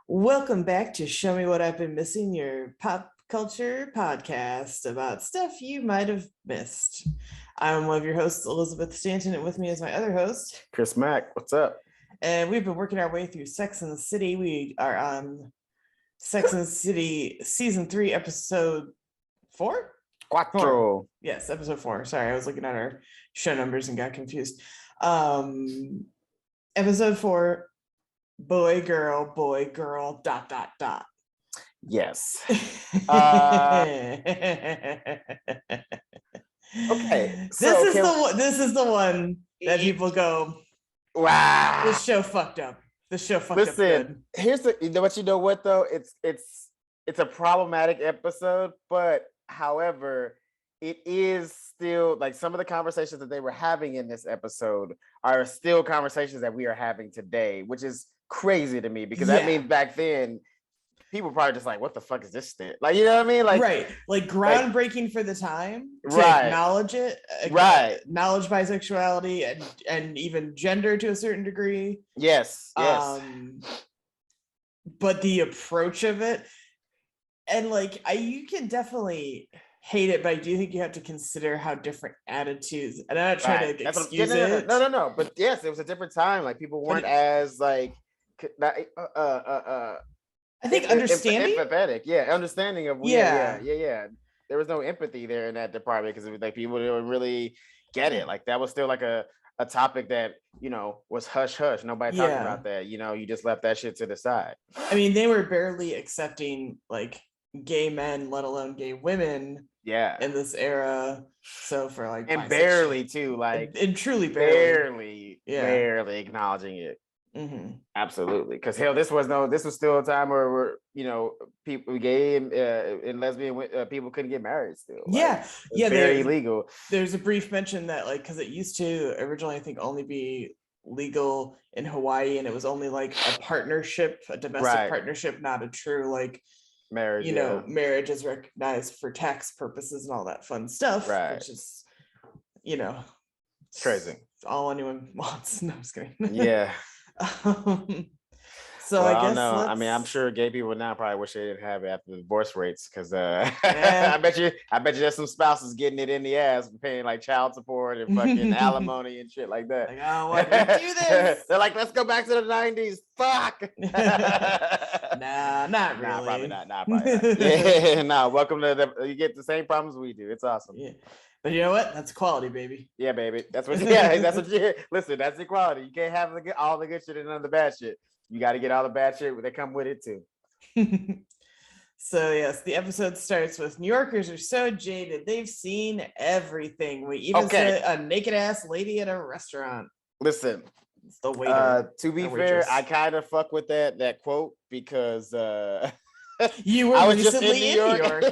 Welcome back to Show Me What I've Been Missing, your pop culture podcast about stuff you might have missed. I'm one of your hosts, Elizabeth Stanton, and with me is my other host, Chris Mack. What's up? And we've been working our way through Sex and the City. We are on Sex and the City Season 3, Episode 4? Quattro. Yes, Episode 4. Sorry, I was looking at our show numbers and got confused. Episode 4. Boy, girl, dot. Yes. Okay. This is the one that people go, wow. This show fucked up. Listen, here's the you know what though? It's a problematic episode, but however, it is still like some of the conversations that they were having in this episode are still conversations that we are having today, which is crazy to me because that means back then people probably just like, what the fuck is this shit? Like, you know what I mean? Like, right, like groundbreaking for the time to acknowledge it, acknowledge bisexuality and even gender to a certain degree. Yes. But the approach of it, and like, you can definitely hate it, but I do think you have to consider how different attitudes, and I'm not trying to excuse it. No. But yes, it was a different time. Like people weren't as like, I think understanding, empathetic. Yeah, understanding of yeah. There was no empathy there in that department because it was like people didn't really get it. Like that was still like a topic that, you know, was hush hush. Nobody talking about that. You know, you just left that shit to the side. I mean, they were barely accepting like gay men, let alone gay women. Yeah. In this era. So for like, and barely too, like, and truly barely acknowledging it. Mm-hmm. Absolutely, because hell, this was still a time where you know, people, gay and lesbian people couldn't get married still. Like, very illegal. There's a brief mention that like, because it used to originally I think only be legal in Hawaii, and it was only like a partnership, a domestic partnership, not a true like marriage. You know, marriage is recognized for tax purposes and all that fun stuff, which is, you know, crazy. All anyone wants. No, I'm just kidding. Yeah. So I guess I mean, I'm sure gay people now probably wish they didn't have it after the divorce rates, because I bet you there's some spouses getting it in the ass, paying like child support and fucking alimony and shit like that. Like, oh, why do we do this? They're like, let's go back to the 90s. Fuck. Nah, not really. Nah, probably not. Yeah, no. Welcome to you get the same problems we do. It's awesome. Yeah. But you know what? That's quality, baby. Yeah, baby. That's what. Yeah, that's what you. Listen, that's equality. You can't have all the good shit and none of the bad shit. You got to get all the bad shit that come with it too. So yes, the episode starts with New Yorkers are so jaded. They've seen everything. We even saw a naked ass lady at a restaurant. Listen, it's the waiter. To be fair, I kind of fuck with that quote because you were recently in New York.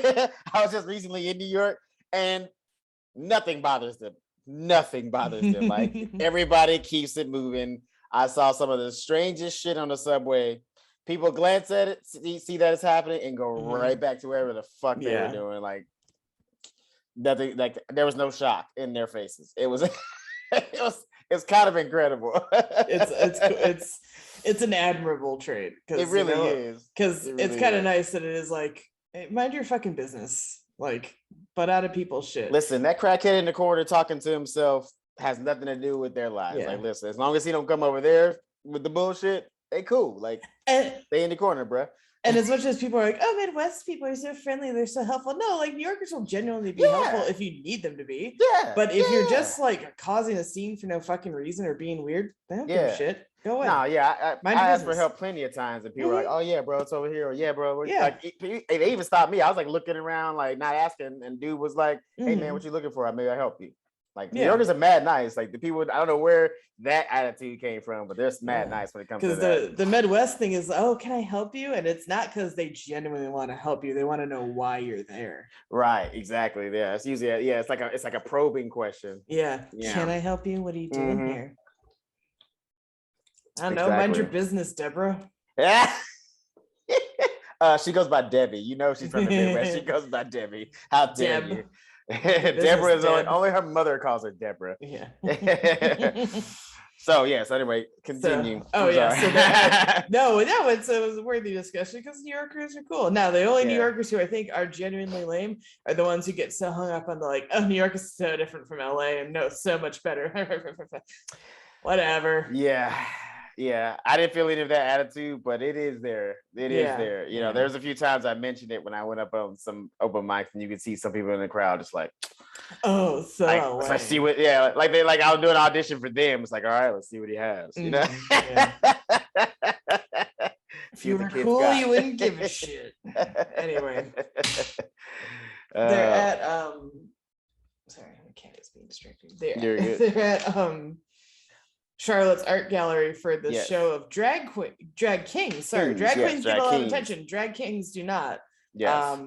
I was just recently in New York, and nothing bothers them. Like everybody keeps it moving. I saw some of the strangest shit on the subway. People glance at it, see that it's happening, and go right back to wherever the fuck they were doing. Like nothing. Like there was no shock in their faces. It was it's kind of incredible. It's an admirable trait. It really is. Because it's kind of nice that it is like, hey, mind your fucking business. Like, but out of people's shit. Listen, that crackhead in the corner talking to himself has nothing to do with their lives. Like, listen, as long as he don't come over there with the bullshit, they cool. Like, they in the corner, bruh. And as much as people are like, oh, Midwest people are so friendly, they're so helpful. No, like New Yorkers will genuinely be helpful if you need them to be. Yeah. But if you're just like causing a scene for no fucking reason or being weird, they don't give a shit. Go away. No, yeah, I asked for help plenty of times, and people were like, "Oh yeah, bro, it's over here." Or, "Yeah, bro." Like, they even stopped me. I was like looking around, like not asking, and dude was like, "Hey man, what you looking for? Maybe I help you." Like New Yorkers are mad nice. Like the people, I don't know where that attitude came from, but they're mad nice when it comes to that. Because the Midwest thing is, oh, can I help you? And it's not because they genuinely want to help you. They want to know why you're there. Right. Exactly. Yeah. It's usually it's like a probing question. Yeah. Can I help you? What are you doing here? I don't know. Mind your business, Deborah. Yeah. She goes by Debbie. You know she's from the Midwest. She goes by Debbie. How dare you? Deborah is only her mother calls her Deborah. Yeah. So yes. Anyway, continue. So it was a worthy discussion because New Yorkers are cool. Now the only New Yorkers who I think are genuinely lame are the ones who get so hung up on the like, oh, New York is so different from LA and no, so much better. Whatever. Yeah. I didn't feel any of that attitude, but it is there. It is there. You know, there's a few times I mentioned it when I went up on some open mics, and you could see some people in the crowd just like, oh, so like, let's see what, like they like I'll do an audition for them. It's like, all right, let's see what he has. You know. If you were cool, you wouldn't give a shit. Anyway, they're at sorry, my cat is being distracted. They're at Charlotte's art gallery for the show of drag kings. Sorry, drag queens get a lot of attention. Drag kings do not. Yes.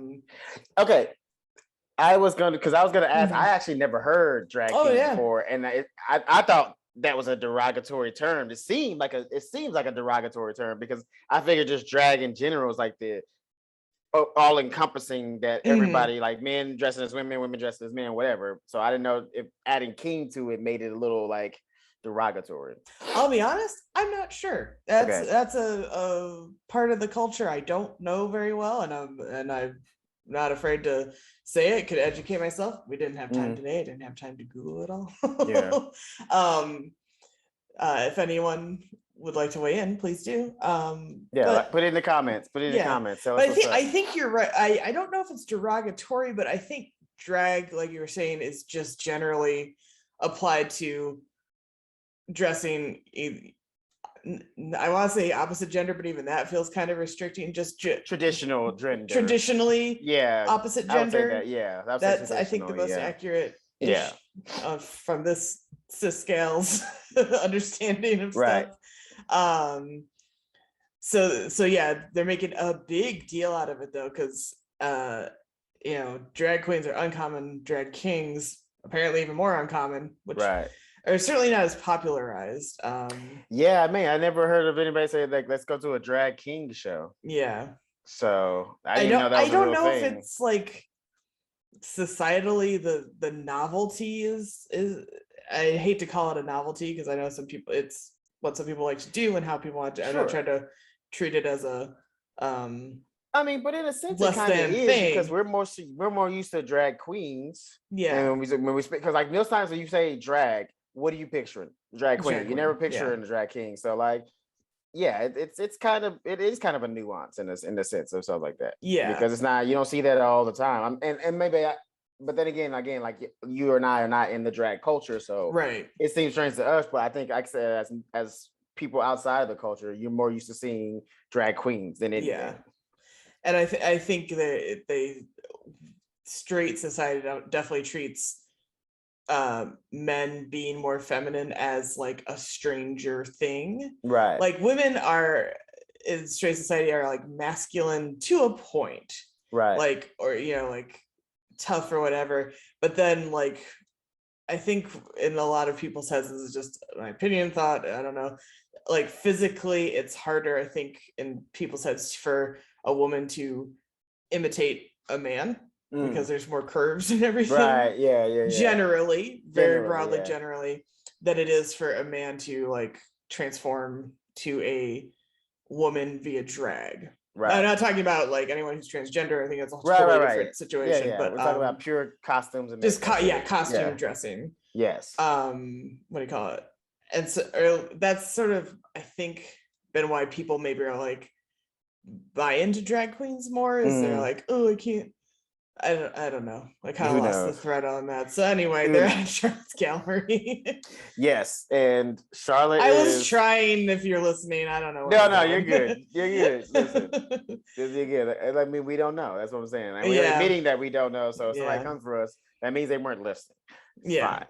Okay. I was gonna ask. I actually never heard drag king before, and I thought that was a derogatory term. It seems like a derogatory term because I figured just drag in general is like the all encompassing that everybody like men dressing as women, women dressing as men, whatever. So I didn't know if adding king to it made it a little like derogatory. I'll be honest, I'm not sure. That's a part of the culture I don't know very well, and I'm not afraid to say it. Could educate myself. We didn't have time today. I didn't have time to Google it all. If anyone would like to weigh in, please do. Put it in the comments. Put it in the comments. So I think you're right. I don't know if it's derogatory, but I think drag, like you were saying, is just generally applied to dressing. I want to say opposite gender, but even that feels kind of restricting. Just traditional gender. Traditionally, opposite gender. That's I think the most accurate. From this cis scales understanding of stuff. So they're making a big deal out of it though, because drag queens are uncommon, drag kings apparently even more uncommon, which are certainly not as popularized. I never heard of anybody say like, let's go to a drag king show. So I don't know if it's like societally the novelty is I hate to call it a novelty because I know some people it's what some people like to do and how people want to. I don't try to treat it as a but in a sense it kind of is because we're more used to drag queens. And when we speak, because like most times when you say drag, what are you picturing? Drag queen. You never picture in a drag king. So like, it is kind of a nuance in the sense of stuff like that. Because it's not, you don't see that all the time. And maybe but then again, like you and I are not in the drag culture, so it seems strange to us. But I think, like I said, as people outside of the culture, you're more used to seeing drag queens than anything. And I think that they straight society definitely treats men being more feminine as like a stranger thing. Like women are in straight society are like masculine to a point. Like, or like tough or whatever, but then like I think in a lot of people's heads, this is just my opinion, thought, I don't know, like physically it's harder, I think, in people's heads for a woman to imitate a man because there's more curves and everything, generally, very broadly, generally, than it is for a man to like transform to a woman via drag. I'm not talking about like anyone who's transgender. I think it's a totally different situation. But we're talking about pure costumes and just costume dressing. What do you call it? And so that's sort of, I think, been why people maybe are like buy into drag queens more. Is they're like, oh, I can't. I don't know. I kind of lost the thread on that. So anyway, they're at Charlotte's gallery. And Charlotte. I was trying. If you're listening, I don't know. No, you're good. You're good. Listen, you're good. I mean, we don't know. That's what I'm saying. We're admitting that we don't know. So if somebody comes for us, that means they weren't listening. Fine.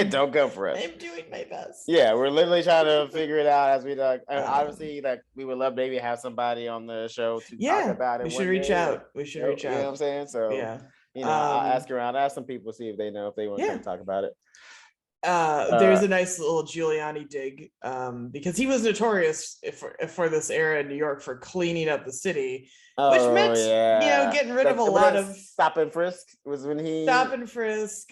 Don't come for us. I'm doing my best. We're literally trying to figure it out as we like. Obviously, like we would love maybe have somebody on the show to talk about it. We should reach out. You know what I'm saying? So I'll ask around. I'll ask some people, see if they know if they want to talk about it. There's a nice little Giuliani dig because he was notorious for this era in New York for cleaning up the city, which meant getting rid of a lot of stop and frisk was when he stop and frisk.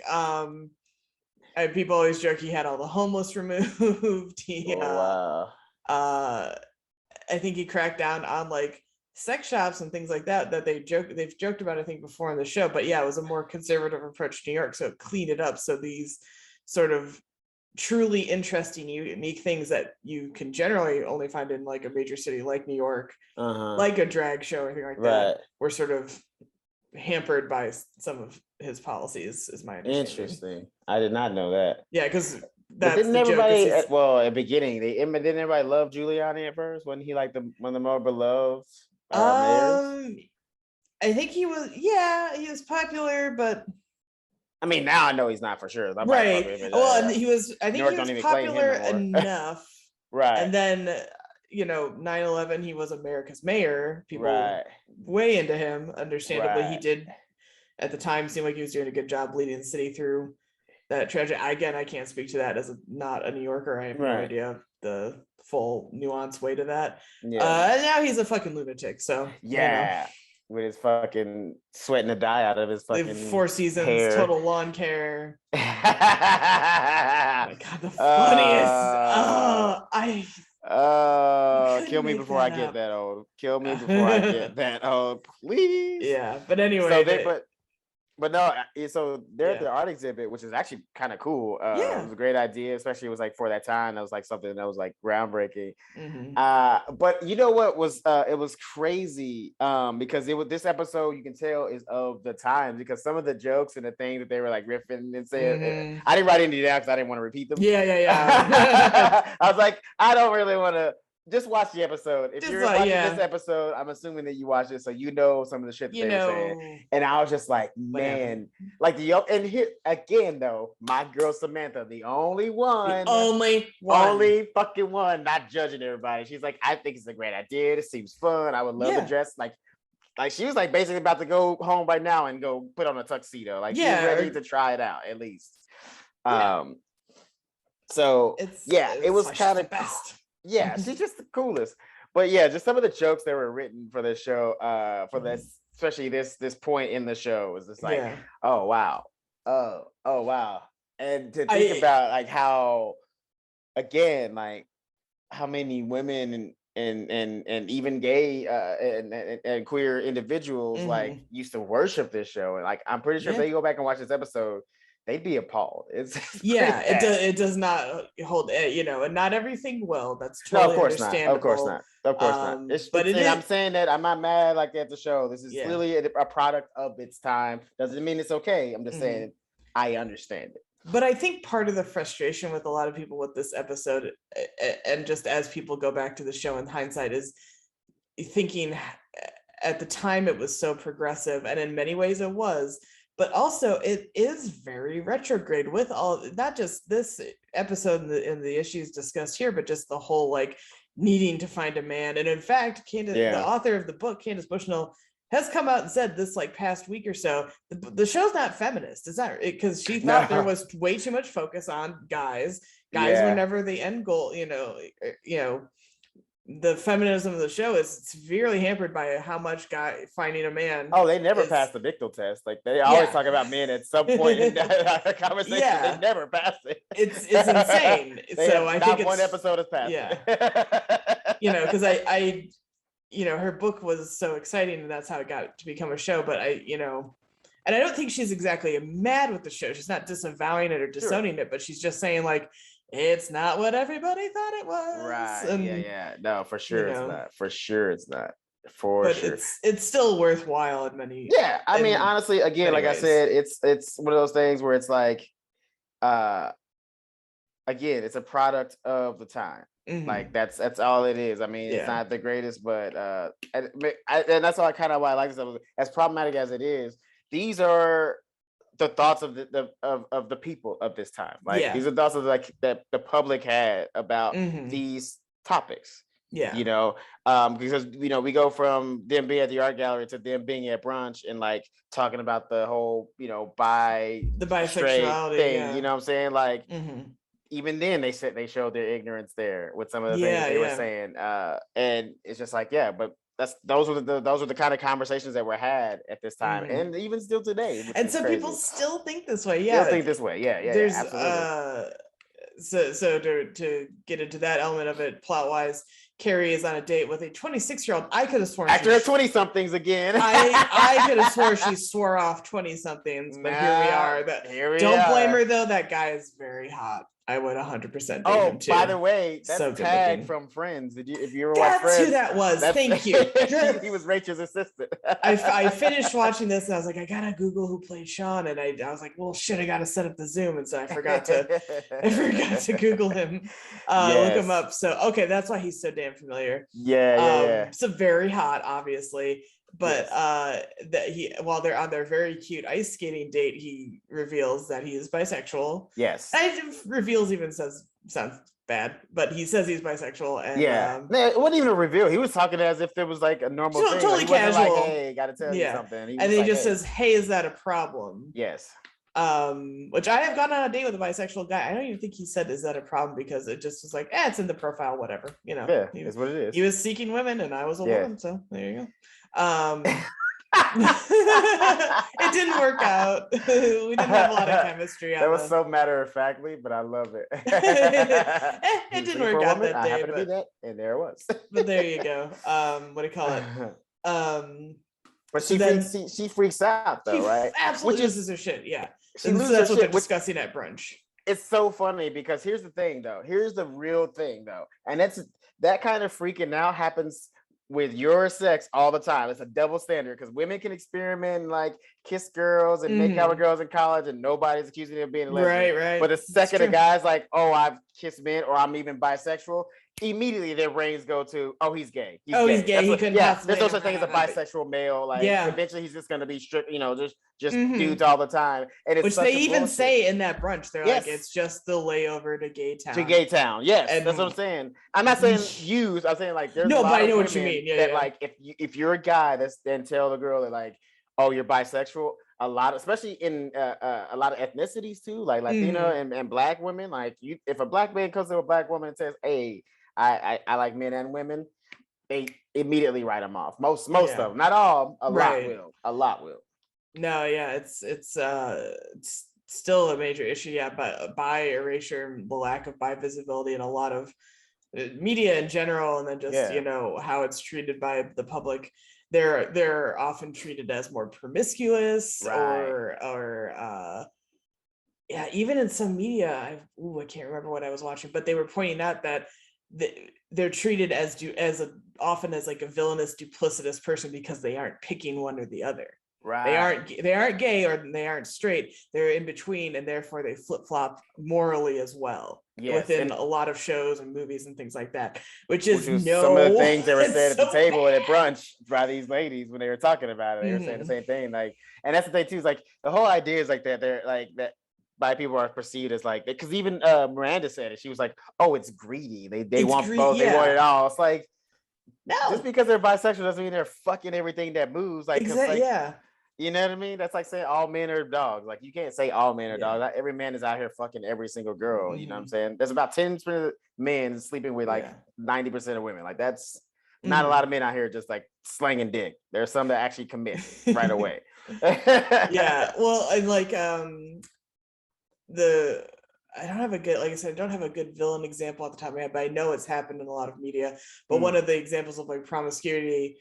People always joke he had all the homeless removed. Wow. I think he cracked down on like sex shops and things like that they've joked about, I think, before in the show. But yeah, it was a more conservative approach to New York, so it cleaned it up. So these sort of truly interesting, unique things that you can generally only find in like a major city like New York, like a drag show or anything like that, were sort of hampered by some of his policies, is my understanding. Interesting. I did not know that. Yeah, because didn't everybody at the beginning, didn't everybody love Giuliani at first? Wasn't he like one of the more beloved mayors? I think he was popular, but I mean, now I know he's not for sure. Right. Well, he was popular enough. Right. And then 9/11, he was America's mayor. People way into him. Understandably, he did at the time seem like he was doing a good job leading the city through that tragedy. Again, I can't speak to that as not a New Yorker. I have no idea the full nuance way to that. And now he's a fucking lunatic. So with his fucking sweating the dye out of his fucking 4 Seasons hair. Total lawn care. Oh my God, the funniest. Kill me before I get that old. Kill me before I get that old, please. Yeah, but anyway. But no, so they're at the art exhibit, which is actually kind of cool. It was a great idea, especially it was like for that time. That was like something that was like groundbreaking. But you know what was it was crazy because this episode, you can tell, is of the times, because some of the jokes and the things that they were like riffing and saying, I didn't write any of that because I didn't want to repeat them. Yeah. I was like, I don't really want to. Just watch the episode. If you're watching this episode, I'm assuming that you watched it, so you know some of the shit that they were saying. And I was just like, man, like and here again though, my girl Samantha, the only fucking one, not judging everybody. She's like, I think it's a great idea. It seems fun. I would love to dress like she was like basically about to go home right now and go put on a tuxedo. Like she's ready to try it out at least. So it was kind of best. Yeah, she's just the coolest. But yeah, just some of the jokes that were written for this show, for this, especially this point in the show, was just like, oh wow, and to think about like how, again, like how many women and even gay and queer individuals like used to worship this show, and like I'm pretty sure if they go back and watch this episode, they'd be appalled. It does not hold, and not everything will. That's totally understandable. Of course not. But I'm saying that I'm not mad like at the show. This is really a product of its time. Doesn't mean it's okay. I'm just saying I understand it. But I think part of the frustration with a lot of people with this episode, and just as people go back to the show in hindsight, is thinking at the time it was so progressive, and in many ways it was. But also it is very retrograde with all, not just this episode and the issues discussed here, but just the whole like needing to find a man. And in fact, the author of the book, Candace Bushnell, has come out and said this like past week or so, the show's not feminist. Is that because she thought there was way too much focus on guys. Were never the end goal, the feminism of the show is severely hampered by how much finding a man. Oh, they never pass the Bechdel test. Like they always talk about men at some point in that conversation. They never pass it. It's insane. So I think one episode has passed. Because I her book was so exciting, and that's how it got to become a show. But and I don't think she's exactly mad with the show. She's not disavowing it or disowning it, but she's just saying like, it's not what everybody thought it was. Right. And, no, for sure it's not. For sure it's not. But it's still worthwhile in many. Yeah. I mean, honestly, again, like ways. I said, it's one of those things where it's like, again, it's a product of the time. Like that's all it is. I mean, it's not the greatest, but and that's why I like this. As problematic as it is, these are the thoughts of the people of this time. Like these are thoughts of like that the public had about these topics. Because we go from them being at the art gallery to them being at brunch and like talking about the whole the bisexuality thing. You know what I'm saying? Like even then they showed their ignorance there with some of the things they were saying, and it's just like but those were the kind of conversations that were had at this time, and even still today. And so crazy. People still think this way. Yeah, still think this way. Yeah, There's absolutely. So to get into that element of it, plot wise, Carrie is on a date with a 26-year-old. I could have sworn after 20-somethings again. I could have sworn she swore off 20-somethings, but here we are. Don't blame her though. That guy is very hot. I would 100% date him too. By the way, that's so Tag from Friends. If you ever watch Friends? That's who that was. Thank you. He was Rachel's assistant. I finished watching this and I was like, I gotta Google who played Sean, and I was like, well, shit, I gotta set up the Zoom, and so I forgot to Google him, look him up. So okay, that's why he's so damn familiar. Yeah. So very hot, obviously. But while they're on their very cute ice skating date, he reveals that he is bisexual. Yes. Reveals even sounds bad, but he says he's bisexual. And it wasn't even a reveal. He was talking as if it was like a normal thing. Totally casual. Like, hey, gotta tell you something. And then he just says, hey, is that a problem? Yes. Which I have gone on a date with a bisexual guy. I don't even think he said, is that a problem? Because it just was like, it's in the profile, whatever. You know. Yeah, it's what it is. He was seeking women and I was a woman, so there you go. It didn't work out. We didn't have a lot of chemistry. That was so matter-of-factly, but I love it. It didn't work out that day. I happened to be that, and there it was. But there you go. What do you call it? But she freaks out though, right? Absolutely loses her shit. Yeah. That's what they're discussing at brunch. It's so funny because here's the thing though. Here's the real thing though. And that kind of freaking out happens with your sex all the time. It's a double standard because women can experiment and like kiss girls and make out with girls in college and nobody's accusing them of being a lesbian. Right. But the second a guy's like, oh, I've kissed men or I'm even bisexual, immediately their brains go to, oh, he's gay. He's gay. He couldn't there's no such thing as a bisexual male. Like eventually he's just gonna be strict, just dudes all the time. And it's which they even say in that brunch, they're like, it's just the layover to gay town. To gay town, yes. And that's what I'm saying. I'm not saying use. I'm saying like there's no, a lot but I of know what you mean. That like if you're a guy, then tell the girl that like, oh, you're bisexual. A lot, especially in a lot of ethnicities too, like Latino and Black women. Like if a Black man comes to a Black woman and says, "Hey, I like men and women," they immediately write them off. Most of them, not all. A lot will. No, it's still a major issue. Yeah, but bi erasure, the lack of bi visibility in a lot of media in general, and then just how it's treated by the public. They're often treated as more promiscuous, or even in some media. I can't remember what I was watching, but they were pointing out that they're treated as often as like a villainous, duplicitous person because they aren't picking one or the other. Right. They aren't gay or they aren't straight. They're in between, and therefore they flip-flop morally as well. Yes, within a lot of shows and movies and things like that, which is some of the things that were said at the table and at brunch by these ladies when they were talking about it. They were saying the same thing. Like, and that's the thing too, is like the whole idea is like that they're like that bi people are perceived as like, because even Miranda said it. She was like, "Oh, it's greedy. They want both. They want it all." It's like, no, just because they're bisexual doesn't mean they're fucking everything that moves. Like, you know what I mean? That's like saying all men are dogs. Like, you can't say all men are dogs. Not every man is out here fucking every single girl. You know what I'm saying? There's about 10% of men sleeping with like 90% of women. Like, that's not a lot of men out here just like slanging dick. There's some that actually commit right away. Well, and like I don't have a good, like I said, I don't have a good villain example at the top of my head, but I know it's happened in a lot of media. But one of the examples of like promiscuity,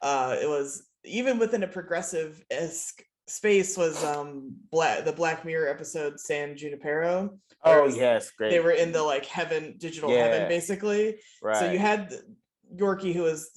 it was even within a progressive-esque space, was the Black Mirror episode San Junipero. Oh yes, great. They were in the like digital heaven, basically. Right. So you had Yorkie, who was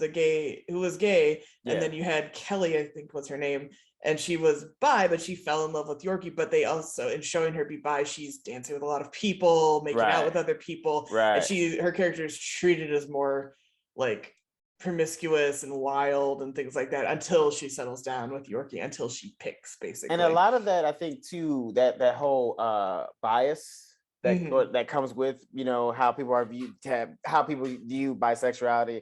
gay, and then you had Kelly, I think was her name, and she was bi, but she fell in love with Yorkie. But they also, in showing her be bi, she's dancing with a lot of people, making out with other people, and her character is treated as more like promiscuous and wild and things like that until she settles down with Yorkie, until she picks, basically. And a lot of that, I think too, that whole bias that comes with, how people are viewed, how people view bisexuality,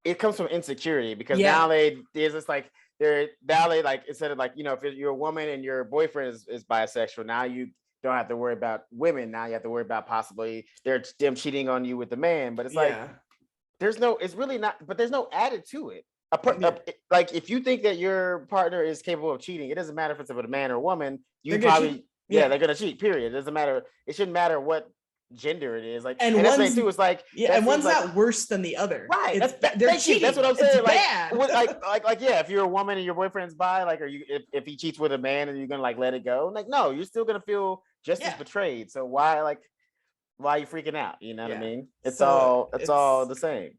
it comes from insecurity, because now there's this like, instead of like, if you're a woman and your boyfriend is bisexual, now you don't have to worry about women. Now you have to worry about possibly them cheating on you with the man. But it's like, there's no added to it. like if you think that your partner is capable of cheating, it doesn't matter if it's a man or a woman. They're gonna cheat. Period. It doesn't matter. It shouldn't matter what gender it is. Like, and that's the thing too. It's like and one's not worse than the other. Right. They're cheating. That's what I'm saying. It's bad. Like yeah. If you're a woman and your boyfriend's bi, like, if he cheats with a man and you're gonna like let it go, like no, you're still gonna feel just as betrayed. So why are you freaking out? You know what I mean? It's all the same.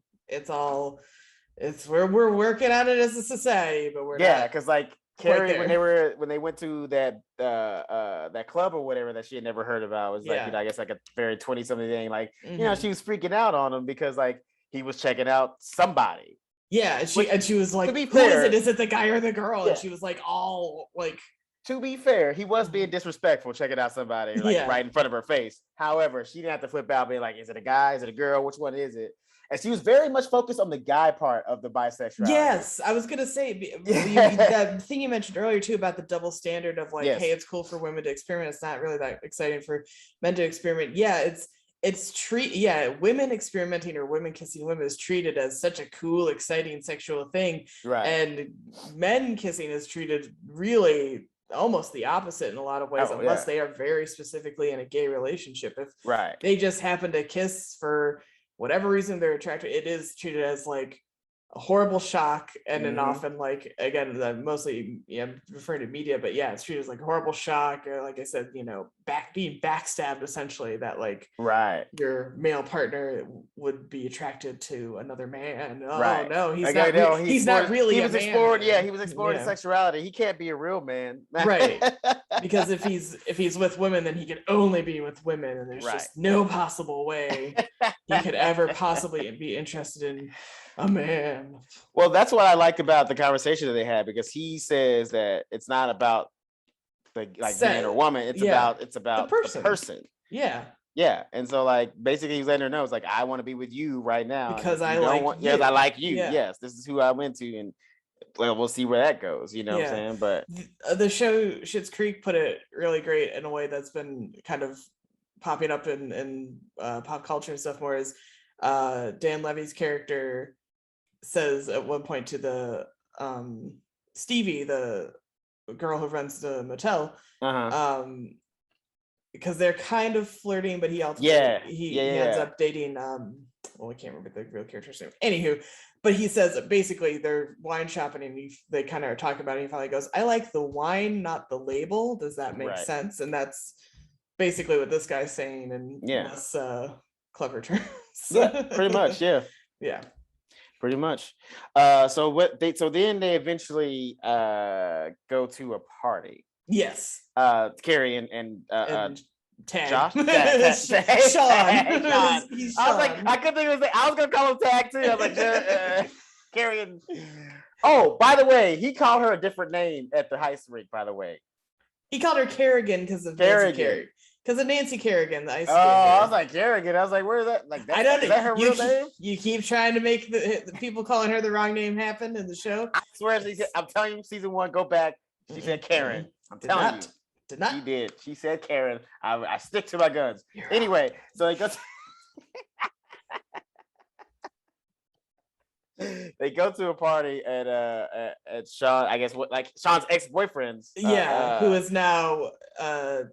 We're working on it as a society, but we're not. Because like Carrie, when they went to that club or whatever that she had never heard about, was like, I guess like a very 20-something thing. Like, she was freaking out on him because like he was checking out somebody. Yeah, and she was like, "Who is it? Is it the guy or the girl?" And she was like, all like. To be fair, he was being disrespectful, checking out somebody right in front of her face. However, she didn't have to flip out, being like, "Is it a guy? Is it a girl? Which one is it?" And she was very much focused on the guy part of the bisexuality. Yes, I was gonna say that thing you mentioned earlier too about the double standard of like, hey, it's cool for women to experiment. It's not really that exciting for men to experiment. Yeah, women experimenting or women kissing women is treated as such a cool, exciting sexual thing, right? And men kissing is treated really almost the opposite in a lot of ways, unless they are very specifically in a gay relationship. If they just happen to kiss for whatever reason they're attracted, it is treated as like a horrible shock, and then often, like, again, mostly referring to media, but it's treated as like a horrible shock, or like I said, being backstabbed, essentially, that like your male partner would be attracted to another man. Oh no, he's not really a man. He was exploring sexuality. He can't be a real man. Right. Because if he's with women, then he can only be with women, and there's just no possible way he could ever possibly be interested in a man. Well, that's what I like about the conversation that they had, because he says that it's not about the man or woman, it's about the person. Yeah. And so like basically he's letting her know, it's like, I want to be with you right now because I like you. Yes, I like you. Yes, this is who I'm into, and we'll see where that goes. You know what I'm saying? But the show Schitt's Creek put it really great in a way that's been kind of popping up in pop culture and stuff more. Is Dan Levy's character says at one point to the Stevie, the girl who runs the motel, because they're kind of flirting, but he also he ends up dating I can't remember the real character's name. Anywho, but he says basically they're wine shopping, and they kind of are talking about it, and he finally goes, "I like the wine, not the label. Does that make sense?" And that's basically what this guy's saying in less clever terms. Pretty much. Pretty much. So then they eventually go to a party. Yes. Carrie and Tag. Josh? Sean. I was like, I couldn't think of his name. I was gonna call him Tag too. I was like, Carrie and oh, by the way, he called her a different name at the ice rink, by the way. He called her Kerrigan because of Nancy Kerrigan. Because of Nancy Kerrigan, the ice skater. I was like, Kerrigan. I was like, where is that? Like, I don't know. Is that her real name? You keep trying to make the people calling her the wrong name happen in the show. I swear, I'm telling you, season 1, go back. She said Karen. I'm telling you. Did not. She did. She said Karen. I stick to my guns. Anyway, so they go they go to a party at Sean, I guess, Sean's ex-boyfriend's. Who is now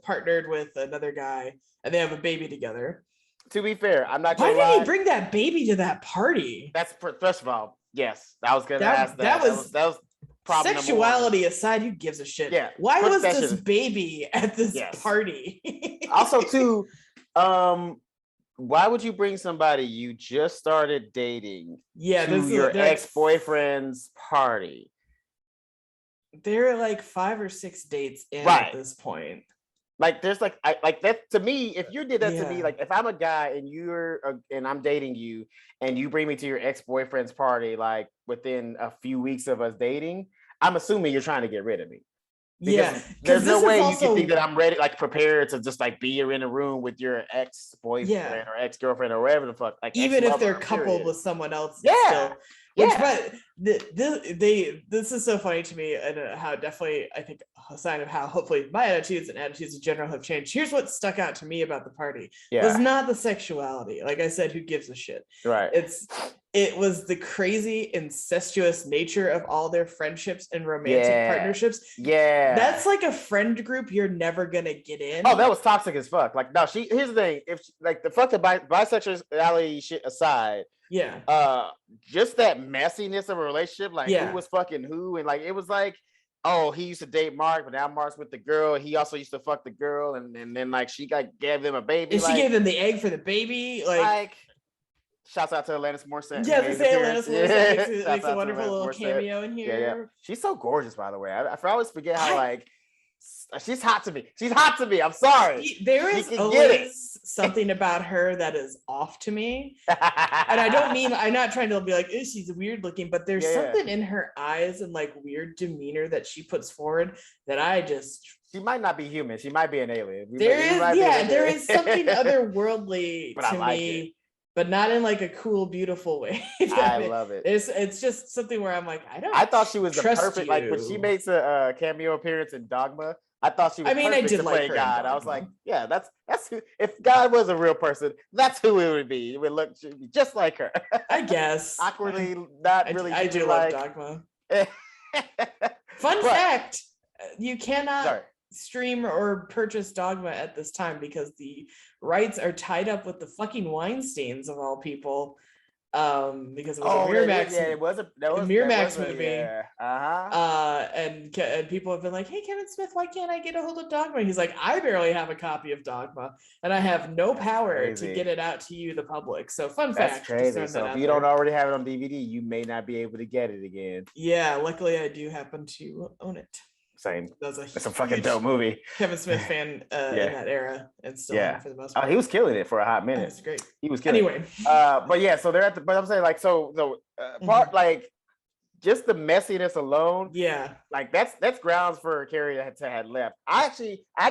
partnered with another guy, and they have a baby together. To be fair, I'm not gonna lie. Why did he bring that baby to that party? That's first of all, yes. I was gonna ask that. That was problem sexuality aside, who gives a shit? Yeah. Why was this baby at this party? Also, too, why would you bring somebody you just started dating to your ex-boyfriend's party? They're like 5 or 6 dates in at this point. Like there's like that to me. If you did that to me, like if I'm a guy and I'm dating you, and you bring me to your ex-boyfriend's party, like within a few weeks of us dating, I'm assuming you're trying to get rid of me. Because there's no way you can think that I'm ready, like prepared to just like be in a room with your ex-boyfriend or ex-girlfriend or whatever the fuck. Like even if they're coupled with someone else. But this is so funny to me, and how definitely I think a sign of how hopefully my attitudes and attitudes in general have changed. Here's what stuck out to me about the party. It was not the sexuality. Like I said, who gives a shit? Right. it was the crazy incestuous nature of all their friendships and romantic partnerships. Yeah. That's like a friend group you're never gonna get in. Oh, that was toxic as fuck. Like, no, here's the thing. If like the fuck the bisexuality shit aside, just that messiness of a relationship, like who was fucking who, and like it was like, oh, he used to date Mark, but now Mark's with the girl. He also used to fuck the girl, and then like she gave them a baby. And she gave them the egg for the baby. Like shouts out to Alanis Morisette. Yeah, to say Alanis Morisette makes a wonderful little cameo in here. Yeah. She's so gorgeous, by the way. I always forget how like she's hot to me. She's hot to me. I'm sorry. There is always something about her that is off to me. And I don't mean, I'm not trying to be like, she's weird looking, but there's something in her eyes and like weird demeanor that she puts forward that I just... She might not be human. She might be an alien. There is something otherworldly to me. But not in like a cool, beautiful way. I love it. It's just something where I'm like, I thought she was the perfect, like when she makes a cameo appearance in Dogma, I thought she was perfect to play God. I was like, yeah, that's who, if God was a real person, that's who it would be. It would look just like her. I guess. Awkwardly, not really. I do love Dogma. Fun fact, you cannot stream or purchase Dogma at this time because the rights are tied up with the fucking Weinsteins of all people, because it was a Miramax. Yeah, it was a Miramax movie. Yeah. And people have been like, "Hey, Kevin Smith, why can't I get a hold of Dogma?" He's like, "I barely have a copy of Dogma, and I have no power to get it out to you, the public." So, fun fact. That's crazy. So if you don't already have it on DVD, you may not be able to get it again. Yeah, luckily I do happen to own it. Same. It's a fucking dope movie. Kevin Smith fan in that era, and still for the most part. Oh, he was killing it for a hot minute. That's great. He was killing. Anyway, but yeah, so they're at the. But I'm saying like part like just the messiness alone. Yeah, like that's grounds for Carrie to have left. I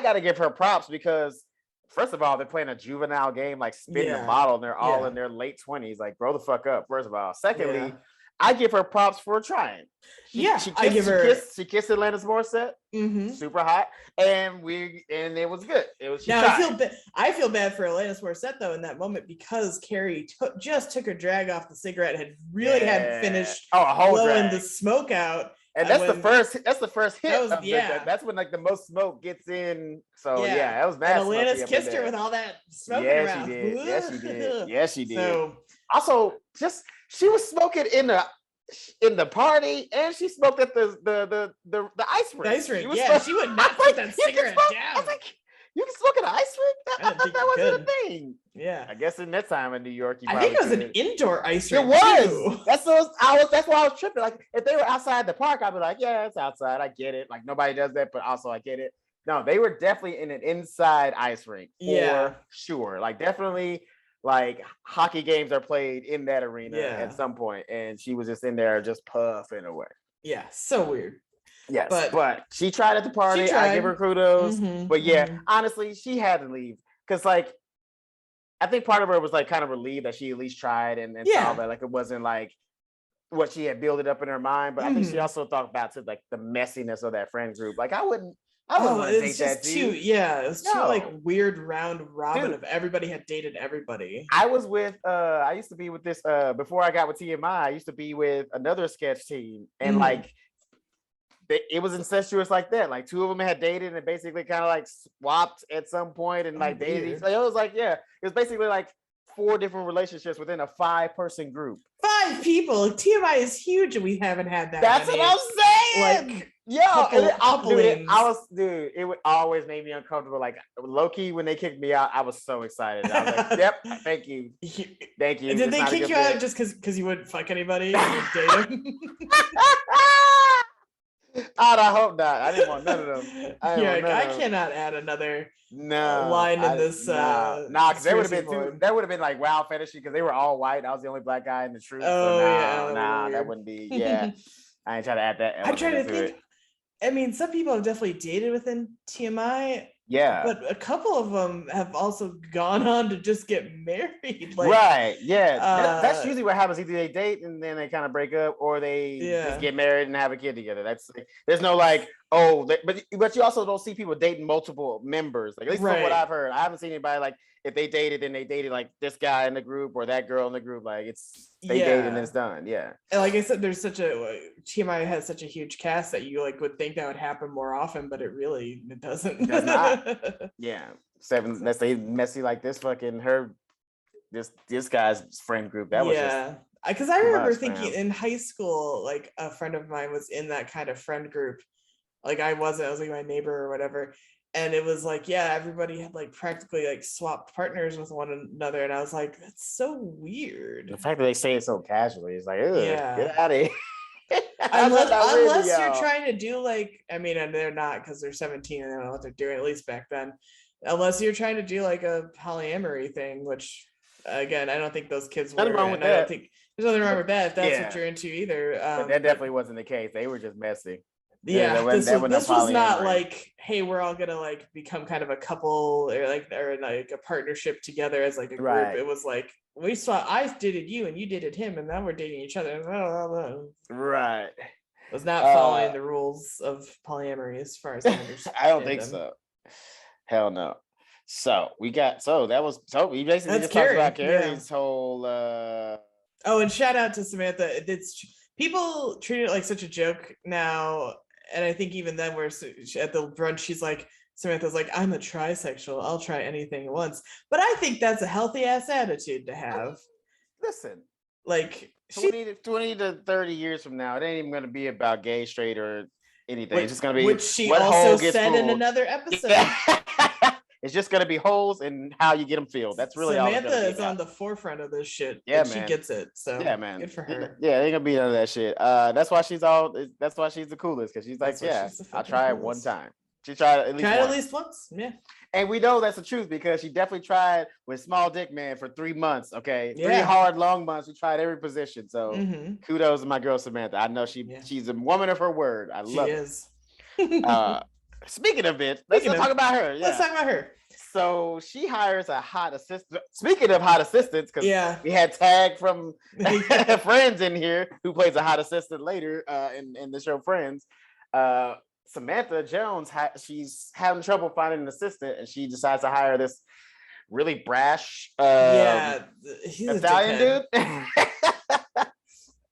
got to give her props because first of all, they're playing a juvenile game, like spitting a bottle, and they're all in their late 20s. Like, grow the fuck up. First of all, secondly. I give her props for trying. She kissed Alanis Morisette, super hot, and it was good. I feel bad for Alanis Morisette though in that moment because Carrie just took her drag off the cigarette, hadn't finished blowing the smoke out. And that's the first hit. That's when like the most smoke gets in. So that was bad. And Alanis kissed her with all that smoke in her mouth. Yes, she did. So also she was smoking in the party, and she smoked at the ice rink. The ice rink, she would not put that cigarette down. I was like, you can smoke at an ice rink? I thought that wasn't a thing. Yeah, I guess in that time in New York, I think it was an indoor ice rink. It was. That's why I was tripping. Like if they were outside the park, I'd be like, yeah, it's outside. I get it. Like nobody does that, but also I get it. No, they were definitely in an inside ice rink for sure. Like definitely. Like hockey games are played in that arena at some point, and she was just in there just puffing away. Yeah, so weird. Yes, but she tried at the party. I give her kudos. But honestly, she had to leave because, like, I think part of her was like kind of relieved that she at least tried and saw that like it wasn't like what she had built it up in her mind. But I think she also thought about like the messiness of that friend group. Like I wouldn't want to date that dude. It was too like weird round robin of everybody had dated everybody. I was with I used to be with this before I got with TMI, I used to be with another sketch team, and like it was incestuous like that. Like two of them had dated and basically kind of like swapped at some point and like dated. Like, it was like it was basically like 4 different relationships within a 5-person group. 5 people. TMI is huge, and we haven't had that. That's what I'm saying. Like, it would always make me uncomfortable. Like low key, when they kicked me out, I was so excited. I was like, "Yep, thank you." Did they kick you out just because you wouldn't fuck anybody? And date them? I hope not. I didn't want none of them. I cannot add another line in this. Because there would have been like wow fetishy because they were all white. I was the only black guy in the troop. That wouldn't be. Yeah, I ain't trying to add that. I'm trying to think. I mean, some people have definitely dated within TMI. Yeah. But a couple of them have also gone on to just get married. Like, right. Yeah. That's usually what happens. Either they date and then they kind of break up, or they just get married and have a kid together. That's there's no like, but you also don't see people dating multiple members. Like, at least from what I've heard, I haven't seen anybody like if they dated, then they dated like this guy in the group or that girl in the group. Like they dated and it's done. Yeah. And like I said, there's TMI has such a huge cast that you like would think that would happen more often, but it doesn't. It does not. Yeah. Seven. Let's say messy like this fucking this guy's friend group. That was just. Because I remember thinking in high school, like a friend of mine was in that kind of friend group. Like I was like my neighbor or whatever. And it was like, everybody had like practically like swapped partners with one another. And I was like, that's so weird. The fact that they say it so casually, it's like, get out of here. unless you're trying to do like, I mean, and they're not because they're 17 and they don't know what they're doing, at least back then. Unless you're trying to do like a polyamory thing, which again, I don't think those kids were. Nothing wrong with that. I don't think there's nothing wrong with that if that's what you're into either. But that definitely wasn't the case. They were just messy. This was not like, hey, we're all gonna like become kind of a couple or like a partnership together as like a group. Right. It was like I dated you and you dated him and now we're dating each other. Right. It was not following the rules of polyamory as far as I understand. I don't think so. Hell no. So we basically just talked about Carrie's whole and shout out to Samantha. People treat it like such a joke now. And I think even then we're at the brunch, Samantha's like, I'm a trisexual. I'll try anything once. But I think that's a healthy ass attitude to have. Listen, like 20 to 30 years from now, it ain't even going to be about gay, straight, or anything. It's just going to be which she also said in another episode. It's just going to be holes in how you get them filled. That's really Samantha all is on the forefront of this shit. Yeah, man. She gets it. So man. Good for her. Yeah, ain't gonna be none of that shit. That's why she's the coolest, because she's like, I'll try it one time. She tried it at least once. Yeah. And we know that's the truth because she definitely tried with Small Dick Man for 3 months. Okay. 3 hard, long months. We tried every position. So kudos to my girl Samantha. I know she's a woman of her word. I love it. Speaking of it, let's talk about her. Yeah. Let's talk about her. So she hires a hot assistant. Speaking of hot assistants, because we had Tag from Friends in here, who plays a hot assistant later in the show Friends. Samantha Jones, she's having trouble finding an assistant, and she decides to hire this really brash he's Italian dude.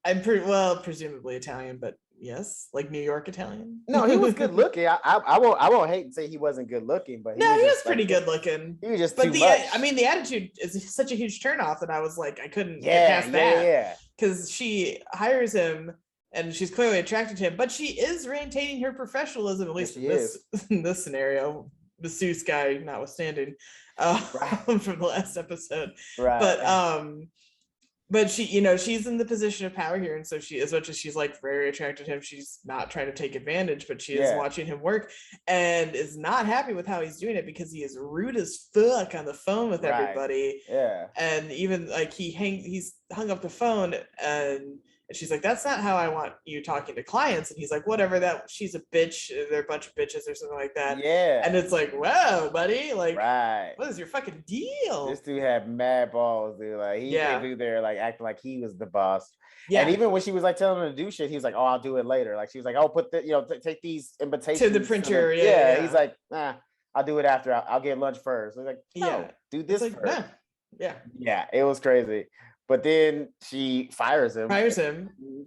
I'm presumably Italian, but yes, like New York Italian. No, he was good looking. I won't hate and say he wasn't good looking, but he was pretty good looking. He was just too much. I mean, the attitude is such a huge turnoff that I was like, I couldn't get past that. Because she hires him and she's clearly attracted to him, but she is maintaining her professionalism, at least in this scenario, the Seuss guy notwithstanding, from the last episode. Right. But she, she's in the position of power here. And so as much as she's like very attracted to him, she's not trying to take advantage, but she is watching him work and is not happy with how he's doing it because he is rude as fuck on the phone with everybody. Yeah. And even like he's hung up the phone and she's like, that's not how I want you talking to clients. And he's like, whatever, that she's a bitch. They're a bunch of bitches or something like that. Yeah. And it's like, wow, buddy. Like, what is your fucking deal? This dude had mad balls, dude. Like, he came through there, like, acting like he was the boss. Yeah. And even when she was like telling him to do shit, he was like, oh, I'll do it later. Like, she was like, oh, put the, take these invitations to the printer. He's like, nah, I'll do it after. I'll get lunch first. He's like, no, do this first. Nah. Yeah. It was crazy. But then she fires him, and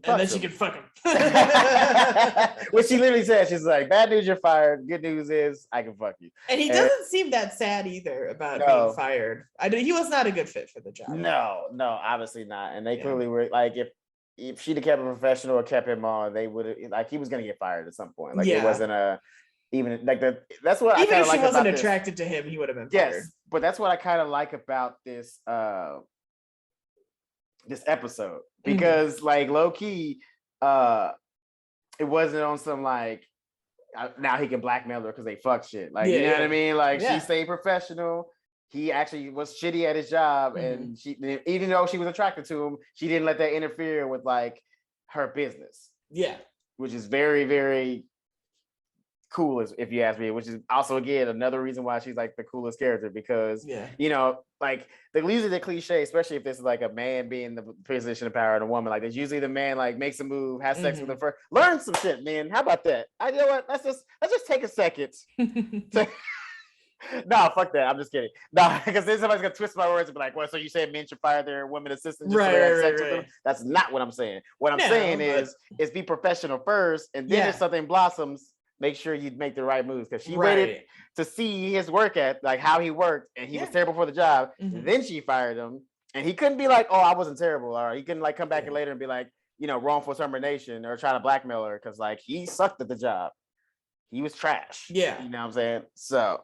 then she can fuck him. What she literally said, she's like, bad news, you're fired. Good news is I can fuck you. And he doesn't seem that sad either about being fired. He was not a good fit for the job. No, obviously not. And they clearly were like, if she'd have kept a professional or kept him on, they would have, like, he was going to get fired at some point. Like, it wasn't that's what even I if she wasn't attracted to him, he would have been fired. Yes, but that's what I kind of like about this this episode, because like low key it wasn't on some like now he can blackmail her because they fuck shit, like you know what I mean, like she stayed professional. He actually was shitty at his job, and she, even though she was attracted to him, she didn't let that interfere with like her business, which is very, very coolest, if you ask me, which is also again another reason why she's like the coolest character, because you know, like usually the cliche, especially if this is like a man being the position of power and a woman, like there's usually the man like makes a move, has sex with her first, learn some shit, man. How about that? You know what? Let's just take a second. No, fuck that. I'm just kidding. No, because then somebody's gonna twist my words and be like, "Well, so you saying men should fire their women assistants just so they have sex with them?" That's not what I'm saying. What I'm saying is be professional first, and then if something blossoms, make sure you make the right moves. Because she waited to see his work at like how he worked, and he was terrible for the job. Then she fired him, and he couldn't be like, "Oh, I wasn't terrible," or he couldn't like come back later and be like, you know, wrongful termination or try to blackmail her because like he sucked at the job. He was trash. Yeah, you know what I'm saying. So.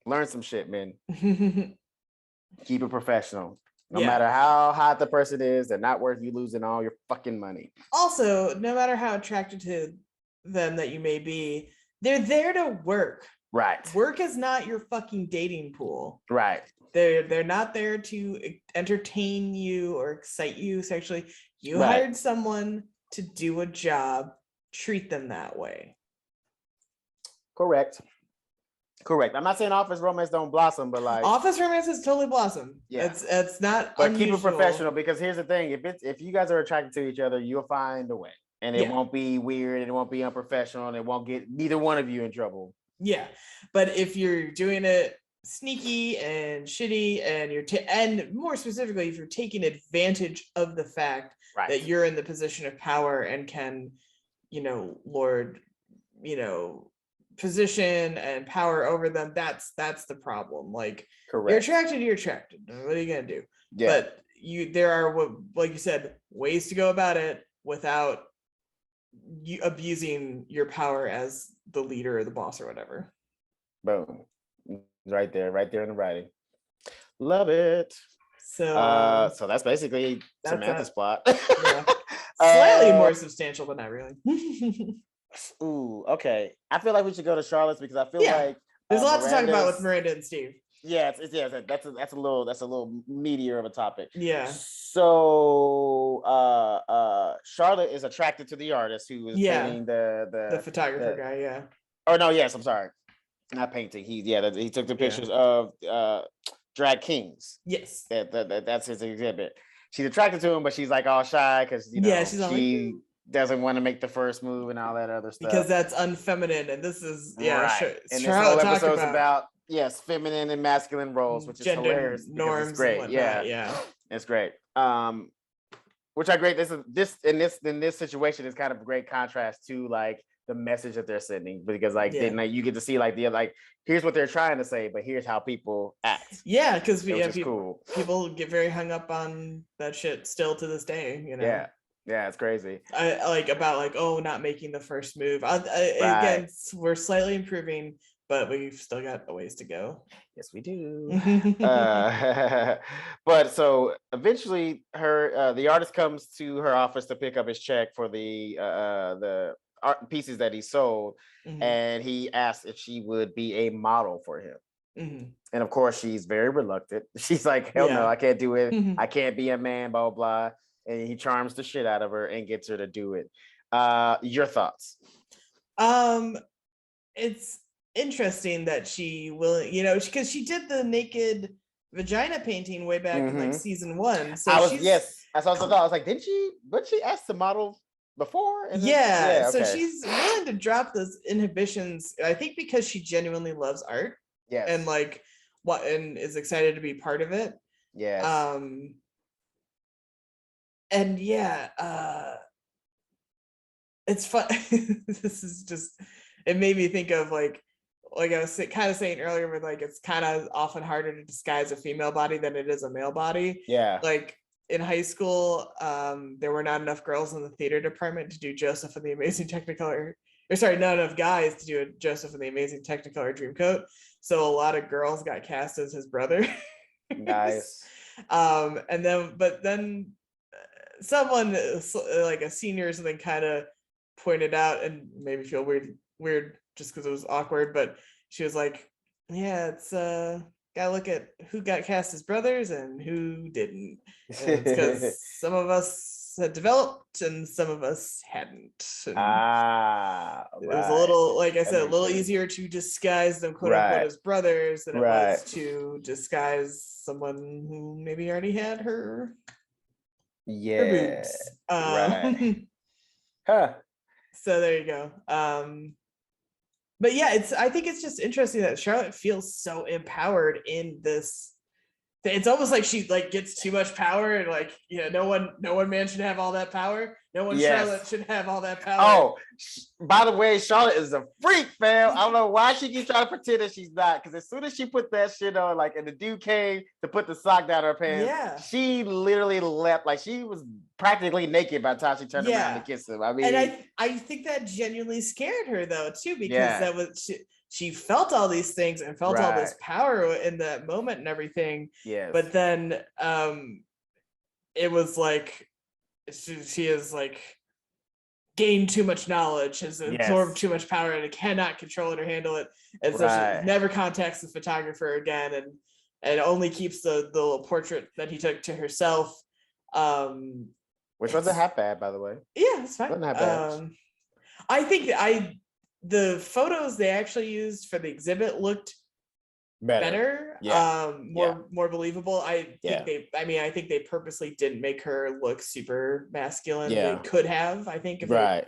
Learn some shit, man. Keep it professional. No matter how hot the person is, they're not worth you losing all your fucking money. Also, no matter how attracted to them that you may be, they're there to work. Right. Work is not your fucking dating pool. Right. They're not there to entertain you or excite you sexually. You hired someone to do a job. Treat them that way. Correct. I'm not saying office romance don't blossom, but like office romances totally blossom. Yeah, it's not. But unusual. Keep it professional, because here's the thing: if you guys are attracted to each other, you'll find a way, and it won't be weird, and it won't be unprofessional, and it won't get neither one of you in trouble. Yeah, but if you're doing it sneaky and shitty, and and more specifically, if you're taking advantage of the fact that you're in the position of power and can, you know, lord, you know, position and power over them, that's the problem. Like, you're attracted. What are you gonna do? But there are, like you said, ways to go about it without you abusing your power as the leader or the boss or whatever. Boom. Right there in the writing. Love it. So that's basically Samantha's plot. Slightly more substantial, but not really. Ooh, okay. I feel like we should go to Charlotte's, because I feel like there's a lot to talk about with Miranda and Steve. Yeah, that's a little meatier of a topic. Yeah. So Charlotte is attracted to the artist who is painting the photographer guy. Yeah. Oh no, yes, I'm sorry. Not painting. He took the pictures of drag kings. Yes. That's his exhibit. She's attracted to him, but she's like all shy because she doesn't want to make the first move and all that other stuff. Because that's unfeminine, and this is Sure. And this whole episode's about feminine and masculine roles, which is hilarious. Norms, it's great. It's great. Which I great. In this situation is kind of a great contrast to like the message that they're sending, because like then like you get to see like here's what they're trying to say, but here's how people act. Yeah, because people get very hung up on that shit still to this day. You know. Yeah, it's crazy. I like about like, oh, not making the first move. Again, we're slightly improving, but we've still got a ways to go. Yes, we do. But so eventually, the artist comes to her office to pick up his check for the art pieces that he sold, and he asked if she would be a model for him. And of course, she's very reluctant. She's like, hell no, I can't do it. I can't be a man, blah, blah, blah. And he charms the shit out of her and gets her to do it. Your thoughts? It's interesting that she will, because she did the naked vagina painting way back in like season 1. So that's also thought. I was like, would she ask the model before? So she's willing to drop those inhibitions, I think, because she genuinely loves art. Yes. And like and is excited to be part of it. Yes. And it's fun. This is just, it made me think of like I was kind of saying earlier, but like it's kind of often harder to disguise a female body than it is a male body. Yeah. Like in high school, there were not enough girls in the theater department to do Joseph and the Amazing Technicolor, not enough guys to do a Joseph and the Amazing Technicolor Dreamcoat. So a lot of girls got cast as his brother. Nice. But then someone like a senior or something kind of pointed out, and made me feel weird just because it was awkward, but she was like, yeah, it's gotta look at who got cast as brothers and who didn't. And it's because some of us had developed and some of us hadn't. And it was a right. little, like I said, a little easier to disguise them, quote unquote, as brothers than it was to disguise someone who maybe already had her boobs. Right. Huh. So there you go. But yeah, I think it's just interesting that Charlotte feels so empowered in this. It's almost like she like gets too much power, and like, you know, no one man should have all that power. No one Charlotte should have all that power. Oh, by the way, Charlotte is a freak, fam. I don't know why she keeps trying to pretend that she's not, because as soon as she put that shit on, like, and the dude came to put the sock down her pants, she literally leapt, like she was practically naked by the time she turned around to kiss him. I mean, and I think that genuinely scared her though too, because that was she felt all these things and felt all this power in that moment and everything. But then it was like she has like gained too much knowledge, has absorbed too much power, and cannot control it or handle it. And so she never contacts the photographer again, and only keeps the little portrait that he took to herself. Which wasn't half bad, by the way. Yeah, it's fine. Wasn't half bad. I think the photos they actually used for the exhibit looked better, more believable. I think they purposely didn't make her look super masculine. They could have, I think, if they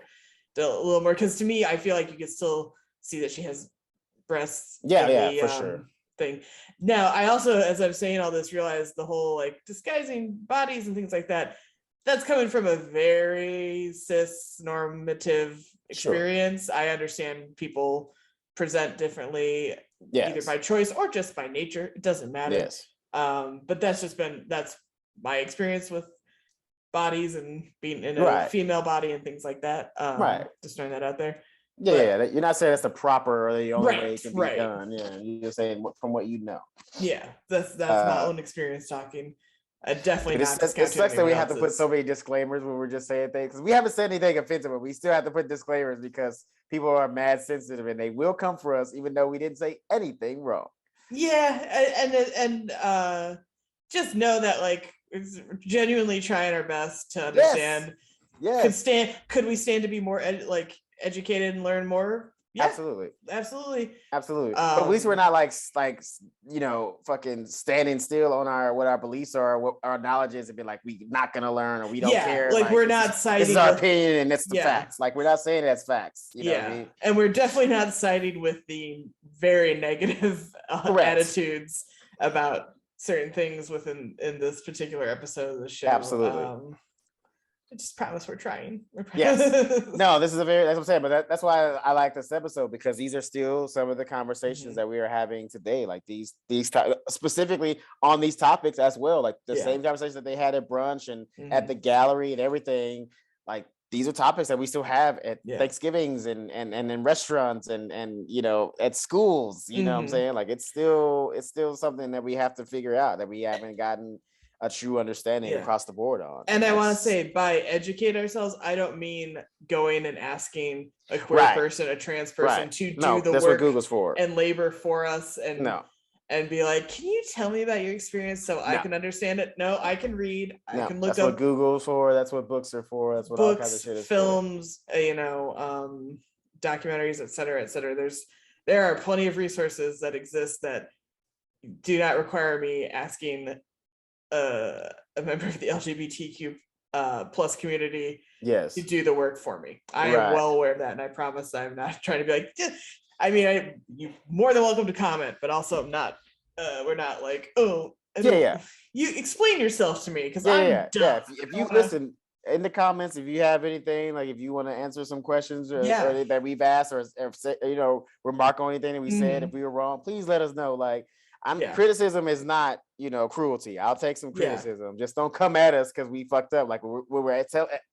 did a little more, because to me, I feel like you could still see that she has breasts. For sure. Thing. Now, I also, as I'm saying all this, realize the whole like disguising bodies and things like that, that's coming from a very cis normative experience. I understand people present differently, either by choice or just by nature. It doesn't matter. But that's my experience with bodies and being in a female body and things like that. Just throwing that out there. You're not saying that's the proper or the only way it can be done. You're just saying from what you know. That's my own experience talking. Definitely not. It sucks that we have to put so many disclaimers when we're just saying things, because we haven't said anything offensive, but we still have to put disclaimers because people are mad sensitive and they will come for us even though we didn't say anything wrong. And just know that like it's genuinely trying our best to understand. Could we stand to be more educated and learn more? Absolutely. But at least we're not like fucking standing still on what our beliefs are, or what our knowledge is, and be like, we not gonna learn, or we don't care. Like we're not siding. This is our opinion, and it's the facts. Like we're not saying that's facts. You know what I mean? And we're definitely not siding with the very negative attitudes about certain things in this particular episode of the show. Absolutely. I just promise we're trying. Yes. No, this is that's what I'm saying. But that's why I like this episode, because these are still some of the conversations that we are having today. Like these specifically on these topics as well. Like the same conversations that they had at brunch and at the gallery and everything. Like these are topics that we still have at Thanksgivings and in restaurants and at schools. You know what I'm saying? Like it's still something that we have to figure out, that we haven't gotten a true understanding across the board on. And I want to say, by educate ourselves, I don't mean going and asking a queer person, a trans person to do the work what Google's for, and labor for us, and be like, can you tell me about your experience so I can understand it? No, I can read. I can look up. That's what Google's for. That's what books are for. That's what books, all kinds of shit is films, documentaries, et cetera, et cetera. There are plenty of resources that exist that do not require me asking a member of the LGBTQ plus community to do the work for me. I am well aware of that, and I promise I'm not trying to be like, you're more than welcome to comment, but also we're not like, you explain yourself to me, because I'm dumb. If you listen in the comments, if you have anything, like if you want to answer some questions or that we've asked, or remark on anything that we said, if we were wrong, please let us know. Like, criticism is not cruelty. I'll take some criticism. Just don't come at us because we fucked up. Like we're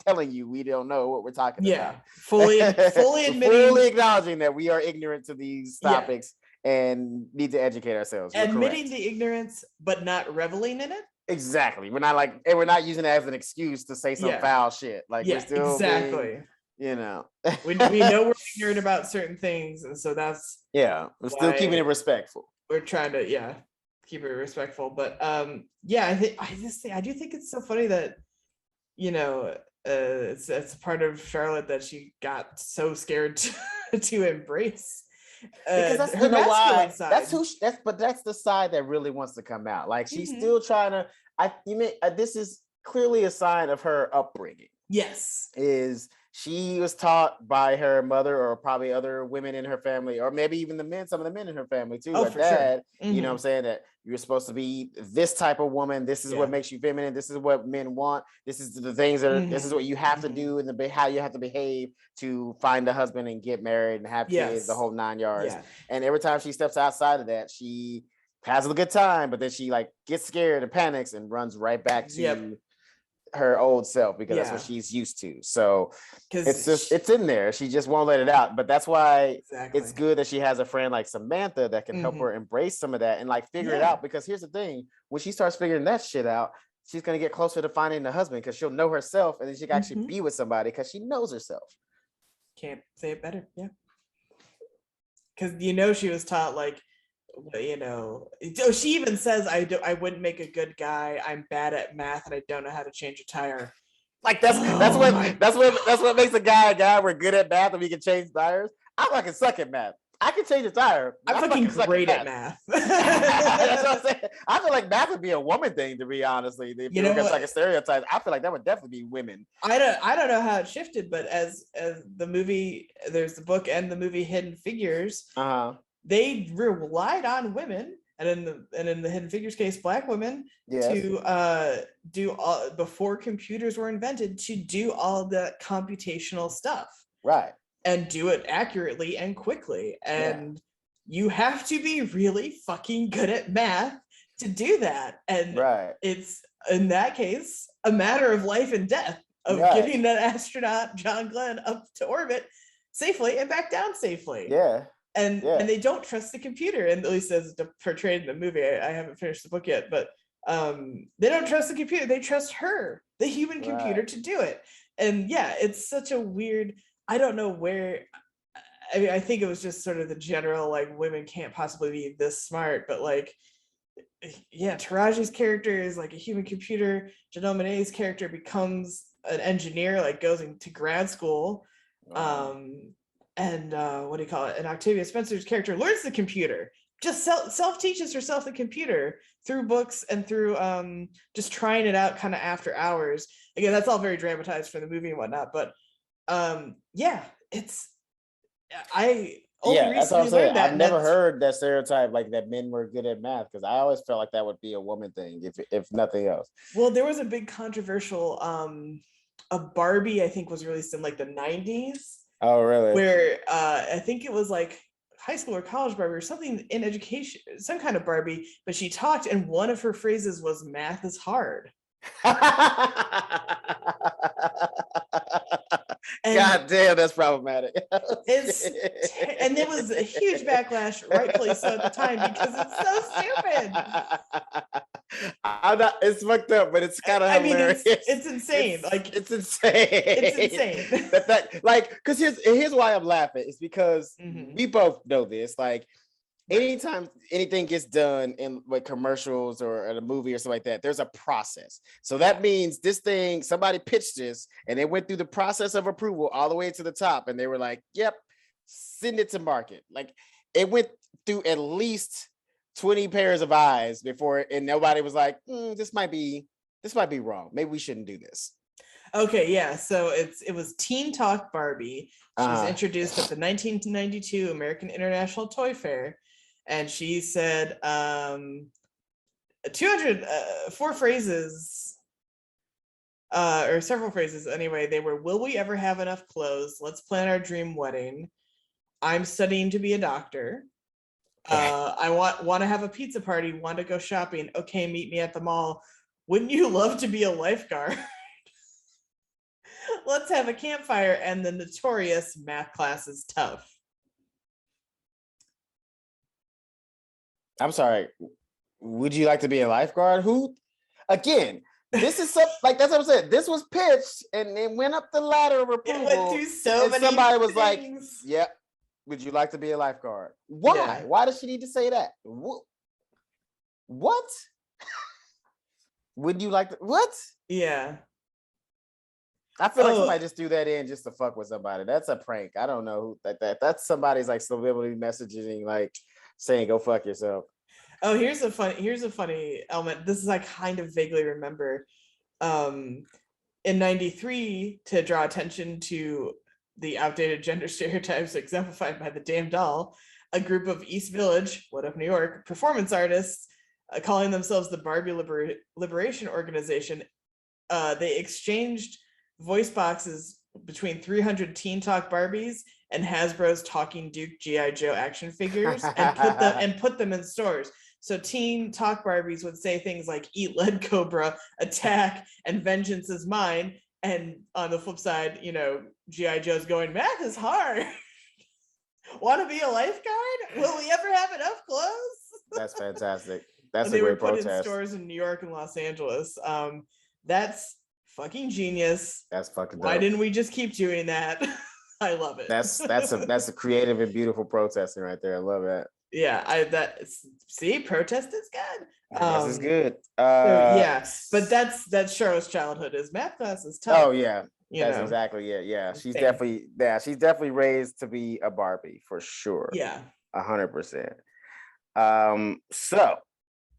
telling you we don't know what we're talking about. Fully admitting, fully acknowledging that we are ignorant to these topics and need to educate ourselves. Admitting the ignorance, but not reveling in it. Exactly. We're not using it as an excuse to say some foul shit. Like we're still being, we know we're ignorant about certain things, and so that's we're still keeping it respectful. We're trying to keep it respectful, but I do think it's so funny that it's part of Charlotte that she got so scared to embrace. Because that's, her masculine side. That's the side that really wants to come out. Like she's still trying to. This is clearly a sign of her upbringing. Yes, is she was taught by her mother or probably other women in her family, or maybe even some of the men in her family too. Oh, for sure. You know what I'm saying, that you're supposed to be this type of woman. This is what makes you feminine. This is what men want. This is the things that this is what you have to do, and how you have to behave to find a husband and get married and have kids, the whole 9 yards. Yeah. And every time she steps outside of that, she has a good time, but then she like gets scared and panics and runs right back to her old self, because that's what she's used to. So it's in there. She just won't let it out. But that's why it's good that she has a friend like Samantha that can help her embrace some of that and like figure it out. Because here's the thing, when she starts figuring that shit out, she's going to get closer to finding a husband, because she'll know herself, and then she can actually be with somebody because she knows herself. Can't say it better. Yeah. Because she was taught like, she even says, I wouldn't make a good guy. I'm bad at math and I don't know how to change a tire. Like that's what makes a guy. We're good at math and we can change tires. I fucking suck at math. I can change a tire. I'm fucking great at math. That's what I'm saying. I feel like math would be a woman thing, to be honestly. If you know, it's like a stereotype. I feel like that would definitely be women. I don't know how it shifted, but as the movie, there's the book and the movie Hidden Figures. They relied on women, and in the Hidden Figures case, Black women, to do all, before computers were invented, to do all the computational stuff, right, and do it accurately and quickly. And you have to be really fucking good at math to do that. And it's, in that case, a matter of life and death of getting that astronaut John Glenn up to orbit safely and back down safely. And they don't trust the computer, and at least as portrayed in the movie. I haven't finished the book yet, but they don't trust the computer. They trust her, the human computer, to do it. And it's such a weird. I don't know where. I mean, I think it was just sort of the general like women can't possibly be this smart, but like, Taraji's character is like a human computer. Janelle Monáe's character becomes an engineer, like goes into grad school. And what do you call it? And Octavia Spencer's character learns the computer, just self-teaches herself the computer through books and through just trying it out kind of after hours. Again, that's all very dramatized for the movie and whatnot, but that's what I'm saying. I've never heard that stereotype, like that men were good at math, because I always felt like that would be a woman thing, if nothing else. Well, there was a big controversial a Barbie, I think, was released in like the 90s. Oh, really? Where I think it was like high school or college Barbie or something in education, some kind of Barbie, but she talked, and one of her phrases was "math is hard." God damn, that's problematic. And there was a huge backlash, rightfully so, at the time, because it's so stupid. It's fucked up, but it's kind of hilarious. It's insane. It's insane. It's insane. that like, because here's why I'm laughing. It's because we both know this. Like, anytime anything gets done in like commercials or at a movie or something like that, there's a process. So that means this thing, somebody pitched this and they went through the process of approval all the way to the top, and they were like, yep, send it to market. Like, it went through at least 20 pairs of eyes before, and nobody was like, this might be wrong. Maybe we shouldn't do this. Okay, yeah. So it was Teen Talk Barbie. She was introduced at the 1992 American International Toy Fair. And she said 4 phrases, or several phrases anyway. They were, "Will we ever have enough clothes? Let's plan our dream wedding. I'm studying to be a doctor. I want to have a pizza party. Want to go shopping? Okay, meet me at the mall. Wouldn't you love to be a lifeguard? Let's have a campfire." And the notorious "math class is tough." I'm sorry. Would you like to be a lifeguard? Who? Again, this is like, that's what I'm saying. This was pitched and it went up the ladder of approval. It went through so many somebody was things. Like, "Yep. Would you like to be a lifeguard?" Why? Yeah. Why does she need to say that? What? Would you like to? What? Yeah. I feel like somebody just threw that in just to fuck with somebody. That's a prank. I don't know who that's somebody's like subliminally messaging, like saying go fuck yourself. Oh, here's a funny element. This is I kind of vaguely remember. In 93, to draw attention to the outdated gender stereotypes exemplified by the damn doll, a group of East Village, what up New York, performance artists calling themselves the Barbie Liberation Organization, they exchanged voice boxes between 300 Teen Talk Barbies and Hasbro's Talking Duke G.I. Joe action figures and put them in stores. So Teen Talk Barbies would say things like "Eat Lead Cobra," "Attack," and "Vengeance is mine." And on the flip side, G.I. Joe's going, "Math is hard." Want to be a lifeguard? Will we ever have enough clothes? That's fantastic. That's a great protest. They were put in protest. stores in New York and Los Angeles. That's fucking genius. That's fucking dope. Why didn't we just keep doing that? I love it. That's a creative and beautiful protesting right there. I love that. Yeah, protest is good. This is good. But that's Charlotte's childhood is math class is tough. Oh yeah. Exactly. Yeah. She's definitely raised to be a Barbie for sure. Yeah. 100%. So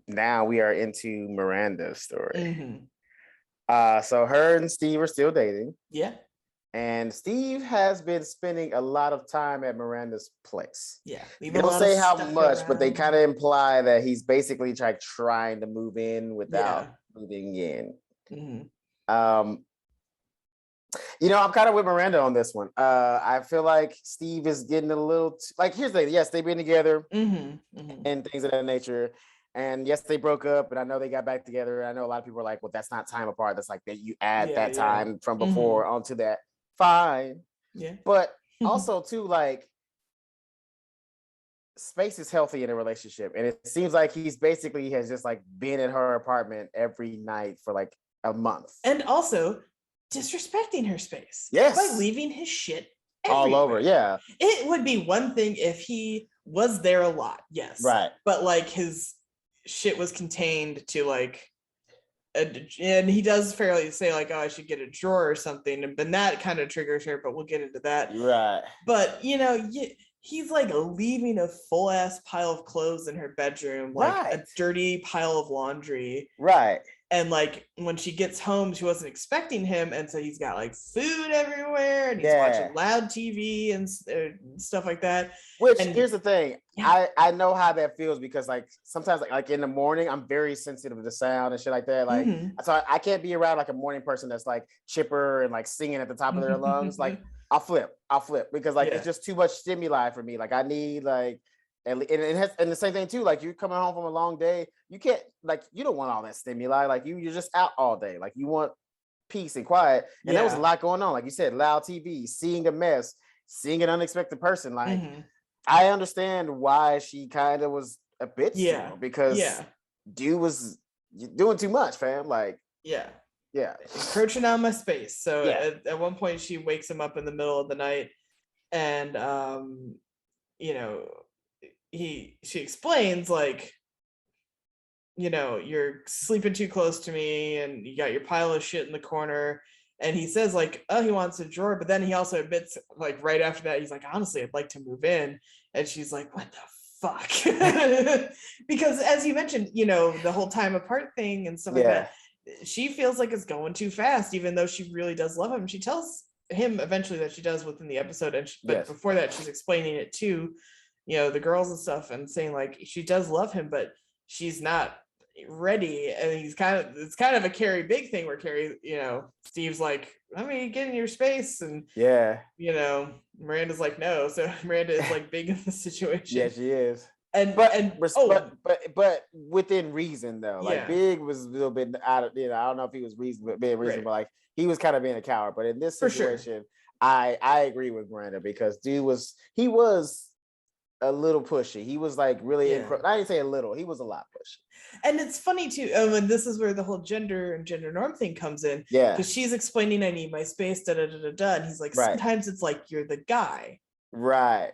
now we are into Miranda's story. Mm-hmm. So her and Steve are still dating. Yeah. And Steve has been spending a lot of time at Miranda's place. Yeah. They don't say how much, but they kind of imply that he's basically trying to move in without moving in. Mm-hmm. I'm kind of with Miranda on this one. I feel like Steve is getting a little here's the thing. Yes, they've been together and things of that nature. And yes, they broke up, and I know they got back together. I know a lot of people are like, well, that's not time apart. That's like that you add that time from before onto that. Fine. Yeah. But also too, space is healthy in a relationship. And it seems like he has just been in her apartment every night for a month. And also disrespecting her space. Yes. By leaving his shit everywhere. All over. Yeah. It would be one thing if he was there a lot. Yes. Right. But his shit was contained to and he does fairly say oh, I should get a drawer or something, and then that kind of triggers her, but we'll get into that. Right. But he's leaving a full ass pile of clothes in her bedroom, a dirty pile of laundry. Right. And when she gets home, she wasn't expecting him, and so he's got food everywhere, and he's watching loud TV and stuff like that. Here's the thing, I know how that feels because sometimes in the morning I'm very sensitive to sound and shit like that. So I can't be around a morning person that's chipper and singing at the top of their lungs. I'll flip because it's just too much stimuli for me. I need and the same thing too. You're coming home from a long day, you can't you don't want all that stimuli. You're just out all day. You want peace and quiet. And there was a lot going on. Like you said, loud TV, seeing a mess, seeing an unexpected person. I understand why she kind of was a bitch because dude was doing too much, fam. Encroaching on my space. So at one point she wakes him up in the middle of the night, and she explains you're sleeping too close to me and you got your pile of shit in the corner. And he says he wants a drawer, but then he also admits right after that, he's honestly, I'd like to move in. And she's like, what the fuck? Because as you mentioned, the whole time apart thing and stuff like that, she feels like it's going too fast, even though she really does love him. She tells him eventually that she does within the episode. But before that, she's explaining it to, the girls and stuff, and saying she does love him, but she's not ready. And it's kind of a Carrie big thing where Carrie, Steve's let me get in your space, and Miranda's no. So Miranda is big in the situation. Yeah, she is. But within reason though. Big was a little bit out of, I don't know if he was being reasonable, but he was kind of being a coward. But in this situation, I agree with Miranda because dude was a little pushy. He was really I didn't say a little, he was a lot pushy. And it's funny too, and this is where the whole gender and gender norm thing comes in. Because she's explaining, I need my space, and he's sometimes it's you're the guy. Right.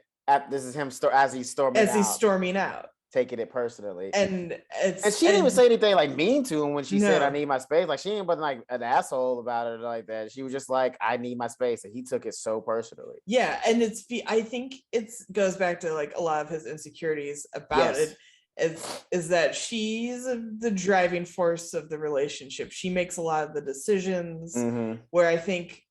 This is him as he's storming out. taking it personally. And she didn't even say anything like mean to him when she said, I need my space. Like, she ain't wasn't like an asshole about it like that. She was just like, I need my space. And he took it so personally. Yeah. And I think it goes back to like a lot of his insecurities about it. Is that she's the driving force of the relationship. She makes a lot of the decisions, where I think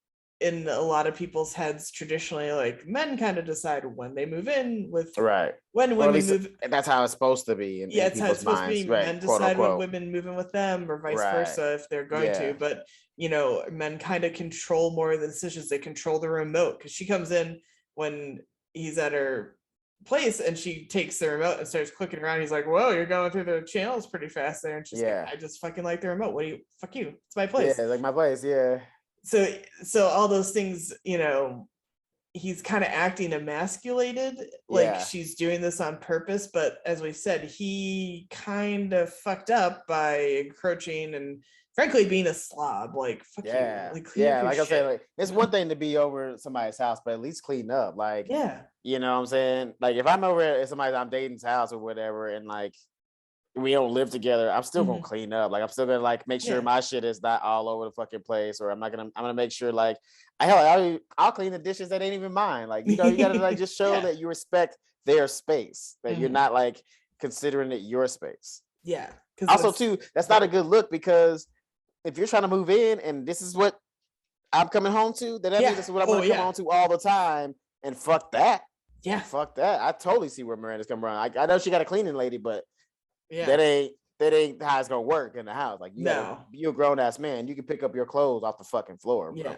in a lot of people's heads traditionally, like, men kind of decide when they move in with when we move. That's how it's supposed to be in it's how it's supposed minds, to be. Men decide when women move in with them, or vice versa if they're going to. But men kind of control more of the decisions. They control the remote, because she comes in when he's at her place and she takes the remote and starts clicking around. He's like, whoa, you're going through the channels pretty fast there. And she's like, I just fucking like the remote. What do you, fuck you, it's my place. Like my place. So all those things, he's kind of acting emasculated, like she's doing this on purpose. But as we said, he kind of fucked up by encroaching and frankly being a slob. Like, fuck you. Like, like I said, like, it's one thing to be over somebody's house, but at least clean up. Like, you know what I'm saying? Like, if I'm over at somebody I'm dating's house or whatever, and like we don't live together, I'm still gonna clean up. Like, I'm still gonna like make sure my shit is not all over the fucking place, or I'm gonna make sure like I'll clean the dishes that ain't even mine. Like, you gotta like just show that you respect their space, that you're not like considering it your space. Also too, that's not a good look, because if you're trying to move in and this is what I'm coming home to, then that means this is what I'm gonna come home to all the time. And fuck that. Fuck that. I totally see where Miranda's coming from. I know she got a cleaning lady, but that ain't how it's gonna work in the house. Like, you're a grown ass man. You can pick up your clothes off the fucking floor. Bro.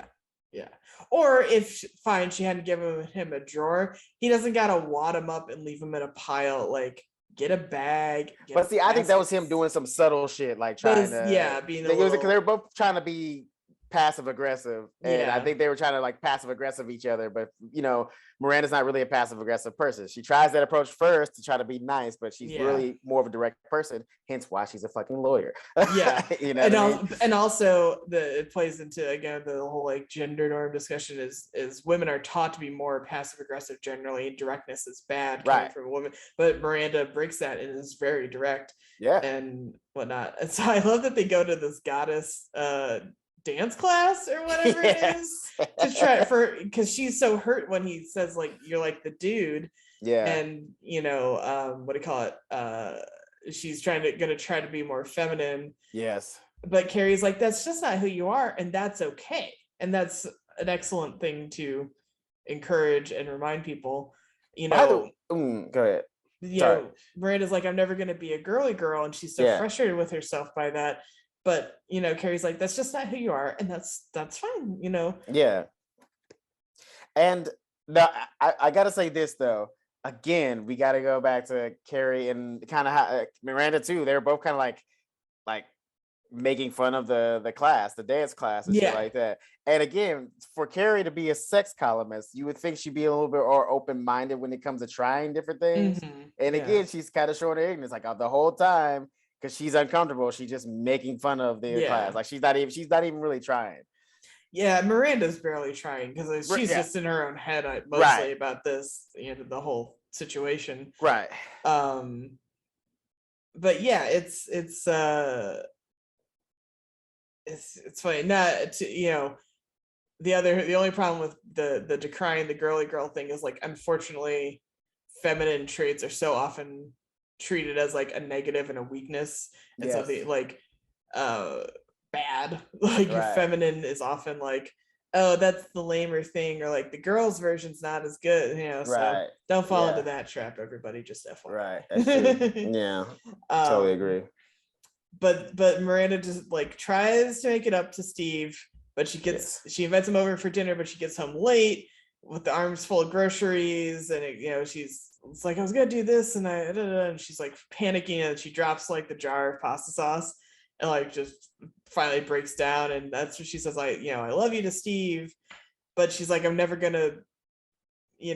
Or if she hadn't given him a drawer, he doesn't gotta wad him up and leave him in a pile. Like, get a bag. But see, I think that was him doing some subtle shit, like trying to being because they were both trying to be passive aggressive, and I think they were trying to like passive aggressive each other. But Miranda's not really a passive aggressive person. She tries that approach first to try to be nice, but she's really more of a direct person, hence why she's a fucking lawyer. And also it plays into, again, the whole like gender norm discussion is women are taught to be more passive aggressive generally. Directness is bad coming from a woman, but Miranda breaks that and is very direct and whatnot. And so I love that they go to this goddess dance class or whatever it is to try because she's so hurt when he says like, you're like the dude, and what do you call it, she's gonna try to be more feminine, but Carrie's like, that's just not who you are, and that's okay, and that's an excellent thing to encourage and remind people. Go ahead. Miranda's like, I'm never gonna be a girly girl, and she's so frustrated with herself by that. But Carrie's like, that's just not who you are, and that's fine, And now I gotta say this though. Again, we gotta go back to Carrie and kind of how Miranda too. They were both kind of like making fun of the class, the dance class, and shit like that. And again, for Carrie to be a sex columnist, you would think she'd be a little bit more open-minded when it comes to trying different things. And again, she's kind of showing her ignorance, like the whole time. Because she's uncomfortable, she's just making fun of the class. Like, she's not even really trying. Miranda's barely trying because she's just in her own head mostly about this, the whole situation. But it's funny. Not to, the only problem with the decrying the girly girl thing is like, unfortunately, feminine traits are so often treated as like a negative and a weakness, and something like bad. Like feminine is often like, oh, that's the lamer thing, or like the girls' version's not as good, so don't fall into that trap, everybody. Just FYI. That's true. Totally agree. But Miranda just like tries to make it up to Steve, but she invites him over for dinner, but she gets home late with the arms full of groceries, and it's like, I was gonna do this, and she's like panicking, and she drops like the jar of pasta sauce, and like just finally breaks down, and that's what she says, like, I love you to Steve, but she's like, I'm never gonna, be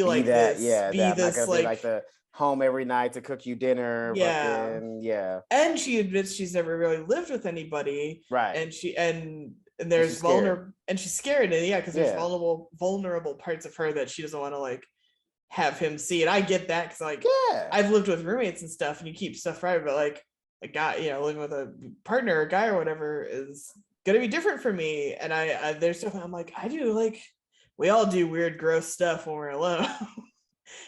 like that. Be this like the home every night to cook you dinner. And she admits she's never really lived with anybody, and there's vulnerable, and she's scared, and because there's vulnerable parts of her that she doesn't want to like have him see it. I get that because like I've lived with roommates and stuff, and you keep stuff private, but like a guy, you know, living with a partner, a guy or whatever is gonna be different for me. And I there's stuff I'm like, I do like we all do weird, gross stuff when we're alone.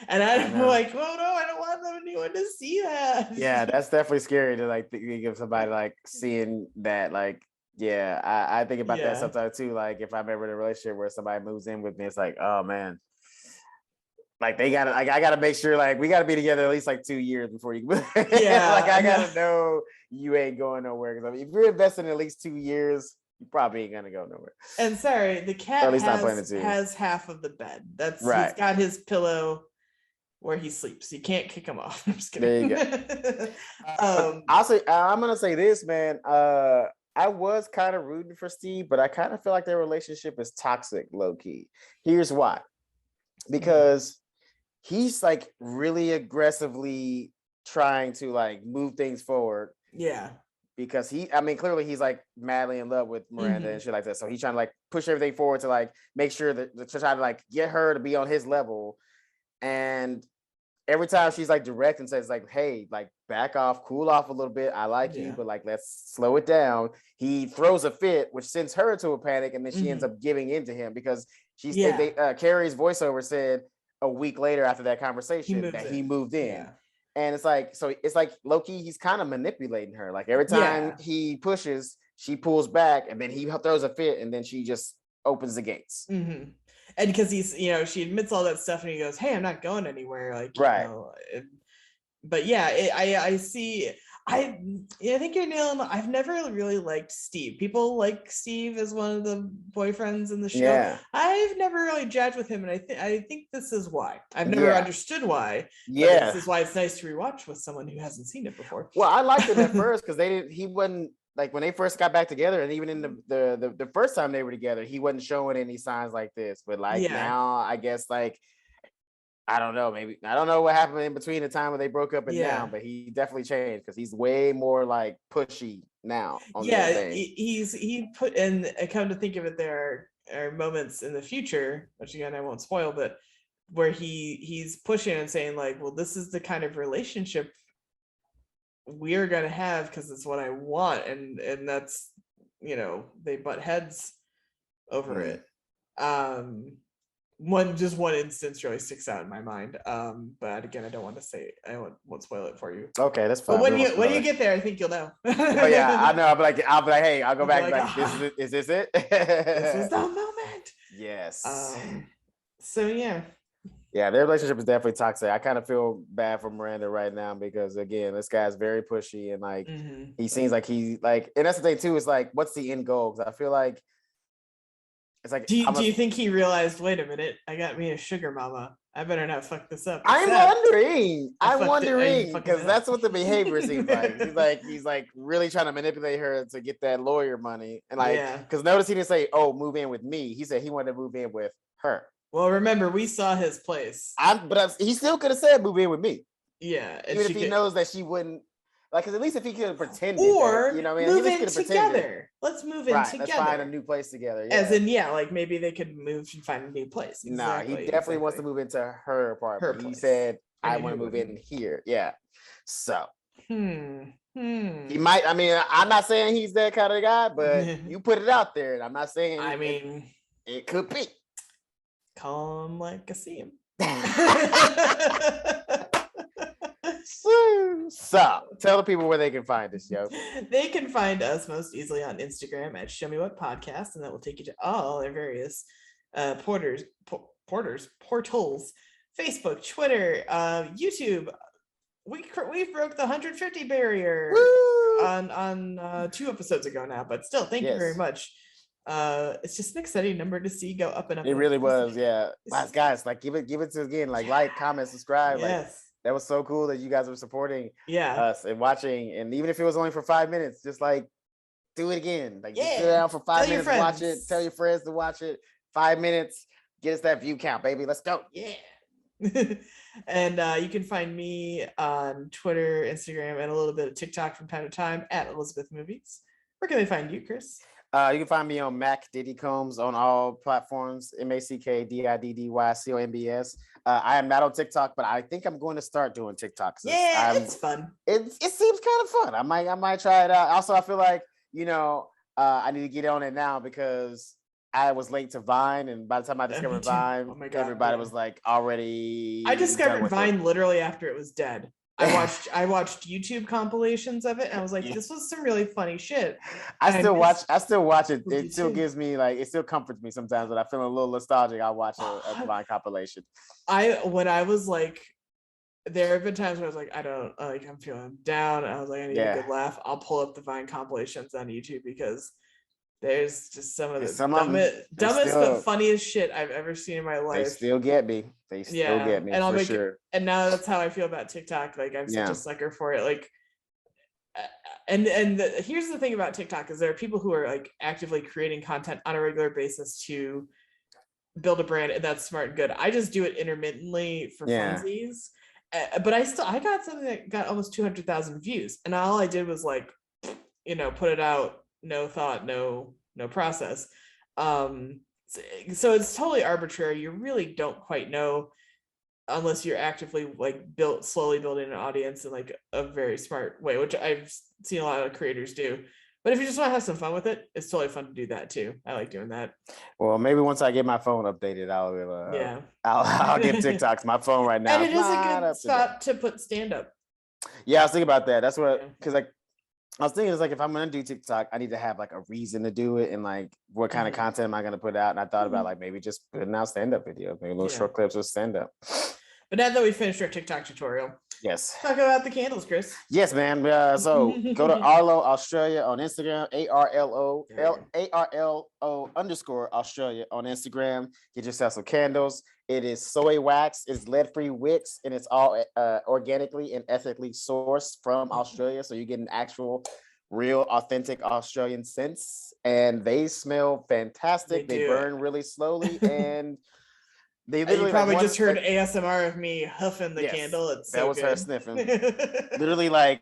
And I'm like, oh no, I don't want anyone to see that. Yeah, that's definitely scary to like think of somebody like seeing that. Like, yeah, I think about that sometimes too. Like if I'm ever in a relationship where somebody moves in with me, it's like, oh man. Like they gotta, like I gotta make sure, like we gotta be together at least like 2 years before you move. Yeah, like I gotta know you ain't going nowhere. Because I mean, if you're investing at least 2 years, you probably ain't gonna go nowhere. And sorry, the cat has half of the bed. That's right. He's got his pillow where he sleeps. You can't kick him off. I'm just kidding. There you go. I'm gonna say this, man. I was kind of rooting for Steve, but I kind of feel like their relationship is toxic, low key. Here's why. Because he's like really aggressively trying to like move things forward. Yeah. Because clearly he's like madly in love with Miranda and shit like that. So he's trying to like push everything forward to like make sure that to try to like get her to be on his level. And every time she's like direct and says like, hey, like back off, cool off a little bit. I like you, but like, let's slow it down. He throws a fit, which sends her into a panic. And then she ends up giving in to him because Carrie's voiceover said a week later after that conversation he moved in. Yeah. And it's like, so it's like low-key, he's kind of manipulating her. Like every time he pushes, she pulls back and then he throws a fit and then she just opens the gates. Mm-hmm. And because he's, you know, she admits all that stuff and he goes, hey, I'm not going anywhere. Like, you know, but yeah, I see. I think you're nailing. I've never really liked Steve. People like Steve as one of the boyfriends in the show. Yeah. I've never really judged with him, and I think this is why. I've never understood why. Yeah, this is why it's nice to rewatch with someone who hasn't seen it before. Well, I liked it at first because he wasn't like when they first got back together, and even in the first time they were together, he wasn't showing any signs like this. But like now, I guess like. I don't know. Maybe I don't know what happened in between the time when they broke up and now, but he definitely changed because he's way more like pushy now. He put in. I come to think of it, there are moments in the future, which again I won't spoil, but where he's pushing and saying like, "Well, this is the kind of relationship we're gonna have because it's what I want," and that's, you know, they butt heads over it. One instance really sticks out in my mind. But again, I don't want to say, I won't spoil it for you. Okay, that's fine. But when you get there, I think you'll know. Oh yeah, I know. I'll be like, hey, I'll go back. Like, is this it? This is the moment. Yes. So yeah. Yeah, their relationship is definitely toxic. I kind of feel bad for Miranda right now because again, this guy's very pushy and like he seems like he like, and that's the thing too. Is like, what's the end goal? Because I feel like. It's like, do you think he realized, wait a minute, I got me a sugar mama, I better not fuck this up? I'm wondering because that's what the behavior seems like. He's like really trying to manipulate her to get that lawyer money, and like because notice he didn't say, oh, move in with me. He said he wanted to move in with her. Well, remember, we saw his place. He still could have said move in with me. Yeah, even if he knows that she wouldn't. Like, because at least if he could have pretended, or you know what I mean? Move in together. Let's move in together. Let's find a new place together. Yeah. As in, like maybe they could move and find a new place. Exactly, he definitely wants to move into her apartment. He said, "I want to move in here." Yeah. So. He might. I mean, I'm not saying he's that kind of guy, but you put it out there, and I'm not saying. I mean, it could be. Call him like I see him. So tell the people where they can find us, yo. They can find us most easily on Instagram at Show Me What Podcast, and that will take you to all their various portals, Facebook, Twitter, YouTube. We broke the 150 barrier on 2 episodes ago now, but still, thank you very much. It's just an exciting number to see go up and up. It really was, yeah. Guys, like give it to again, like comment, subscribe. Yes. Like, that was so cool that you guys were supporting us and watching. And even if it was only for 5 minutes, just like do it again. Like just sit down for 5 minutes, watch it, tell your friends to watch it. 5 minutes, get us that view count, baby. Let's go. Yeah. And you can find me on Twitter, Instagram, and a little bit of TikTok from time to time at Elizabeth Movies. Where can they find you, Chris? You can find me on Mack Diddy Combs on all platforms. MackDiddyCombs. I am not on TikTok, but I think I'm going to start doing TikTok. Yeah, it's fun. It seems kind of fun. I might try it out. Also, I feel like I need to get on it now because I was late to Vine, and by the time I discovered Vine, everybody was like already. I discovered Vine literally after it was dead. I watched YouTube compilations of it, and I was like, this was some really funny shit. I still watch it. It still gives me it still comforts me sometimes when I feel a little nostalgic. I watch a Vine compilation. When I was like, there have been times where I was like, I'm feeling down. I was like, I need a good laugh. I'll pull up the Vine compilations on YouTube because there's just some of the dumbest but funniest shit I've ever seen in my life. They still get me. And sure. And now that's how I feel about TikTok. Like I'm such a sucker for it. Like, here's the thing about TikTok is there are people who are like actively creating content on a regular basis to build a brand, and that's smart and good. I just do it intermittently for funsies. But I got something that got almost 200,000 views, and all I did was like, put it out. No thought, no process. So it's totally arbitrary. You really don't quite know unless you're actively like slowly building an audience in like a very smart way, which I've seen a lot of creators do. But if you just want to have some fun with it, it's totally fun to do that too. I like doing that. Well, maybe once I get my phone updated, I'll get TikToks. My phone right now. And it is a good spot to put stand up. Yeah, I was thinking about that. That's what because I was thinking, it's like if I'm gonna do TikTok, I need to have like a reason to do it, and like what kind of content am I gonna put out? And I thought about like maybe just putting out stand-up videos, maybe little short clips of stand-up. But now that we finished our TikTok tutorial, yes, talk about the candles, Chris. Yes, man. So go to Arlo Australia on Instagram, ARLO _Australia on Instagram. Get yourself some candles. It is soy wax, it's lead-free wicks, and it's all organically and ethically sourced from Australia. So you get an actual, real, authentic Australian scents, and they smell fantastic. They burn really slowly, and they literally you probably just heard ASMR of me huffing the candle. It's that was good. Her sniffing. Literally, like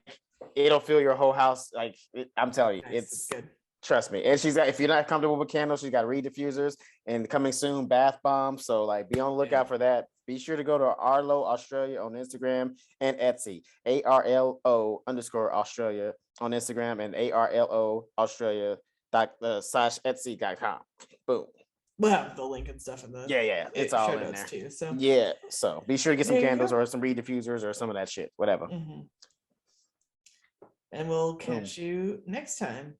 it'll fill your whole house. Like I'm telling you, it's good. Trust me. And she's got, if you're not comfortable with candles, she's got reed diffusers and coming soon bath bombs. So like be on the lookout for that. Be sure to go to Arlo Australia on Instagram and Etsy, ARLO _Australia on Instagram and ARLO Australia /Etsy.com. Boom. We'll have the link and stuff in the it's all in there too. So so be sure to get some candles or some reed diffusers or some of that shit, whatever. And we'll catch you next time.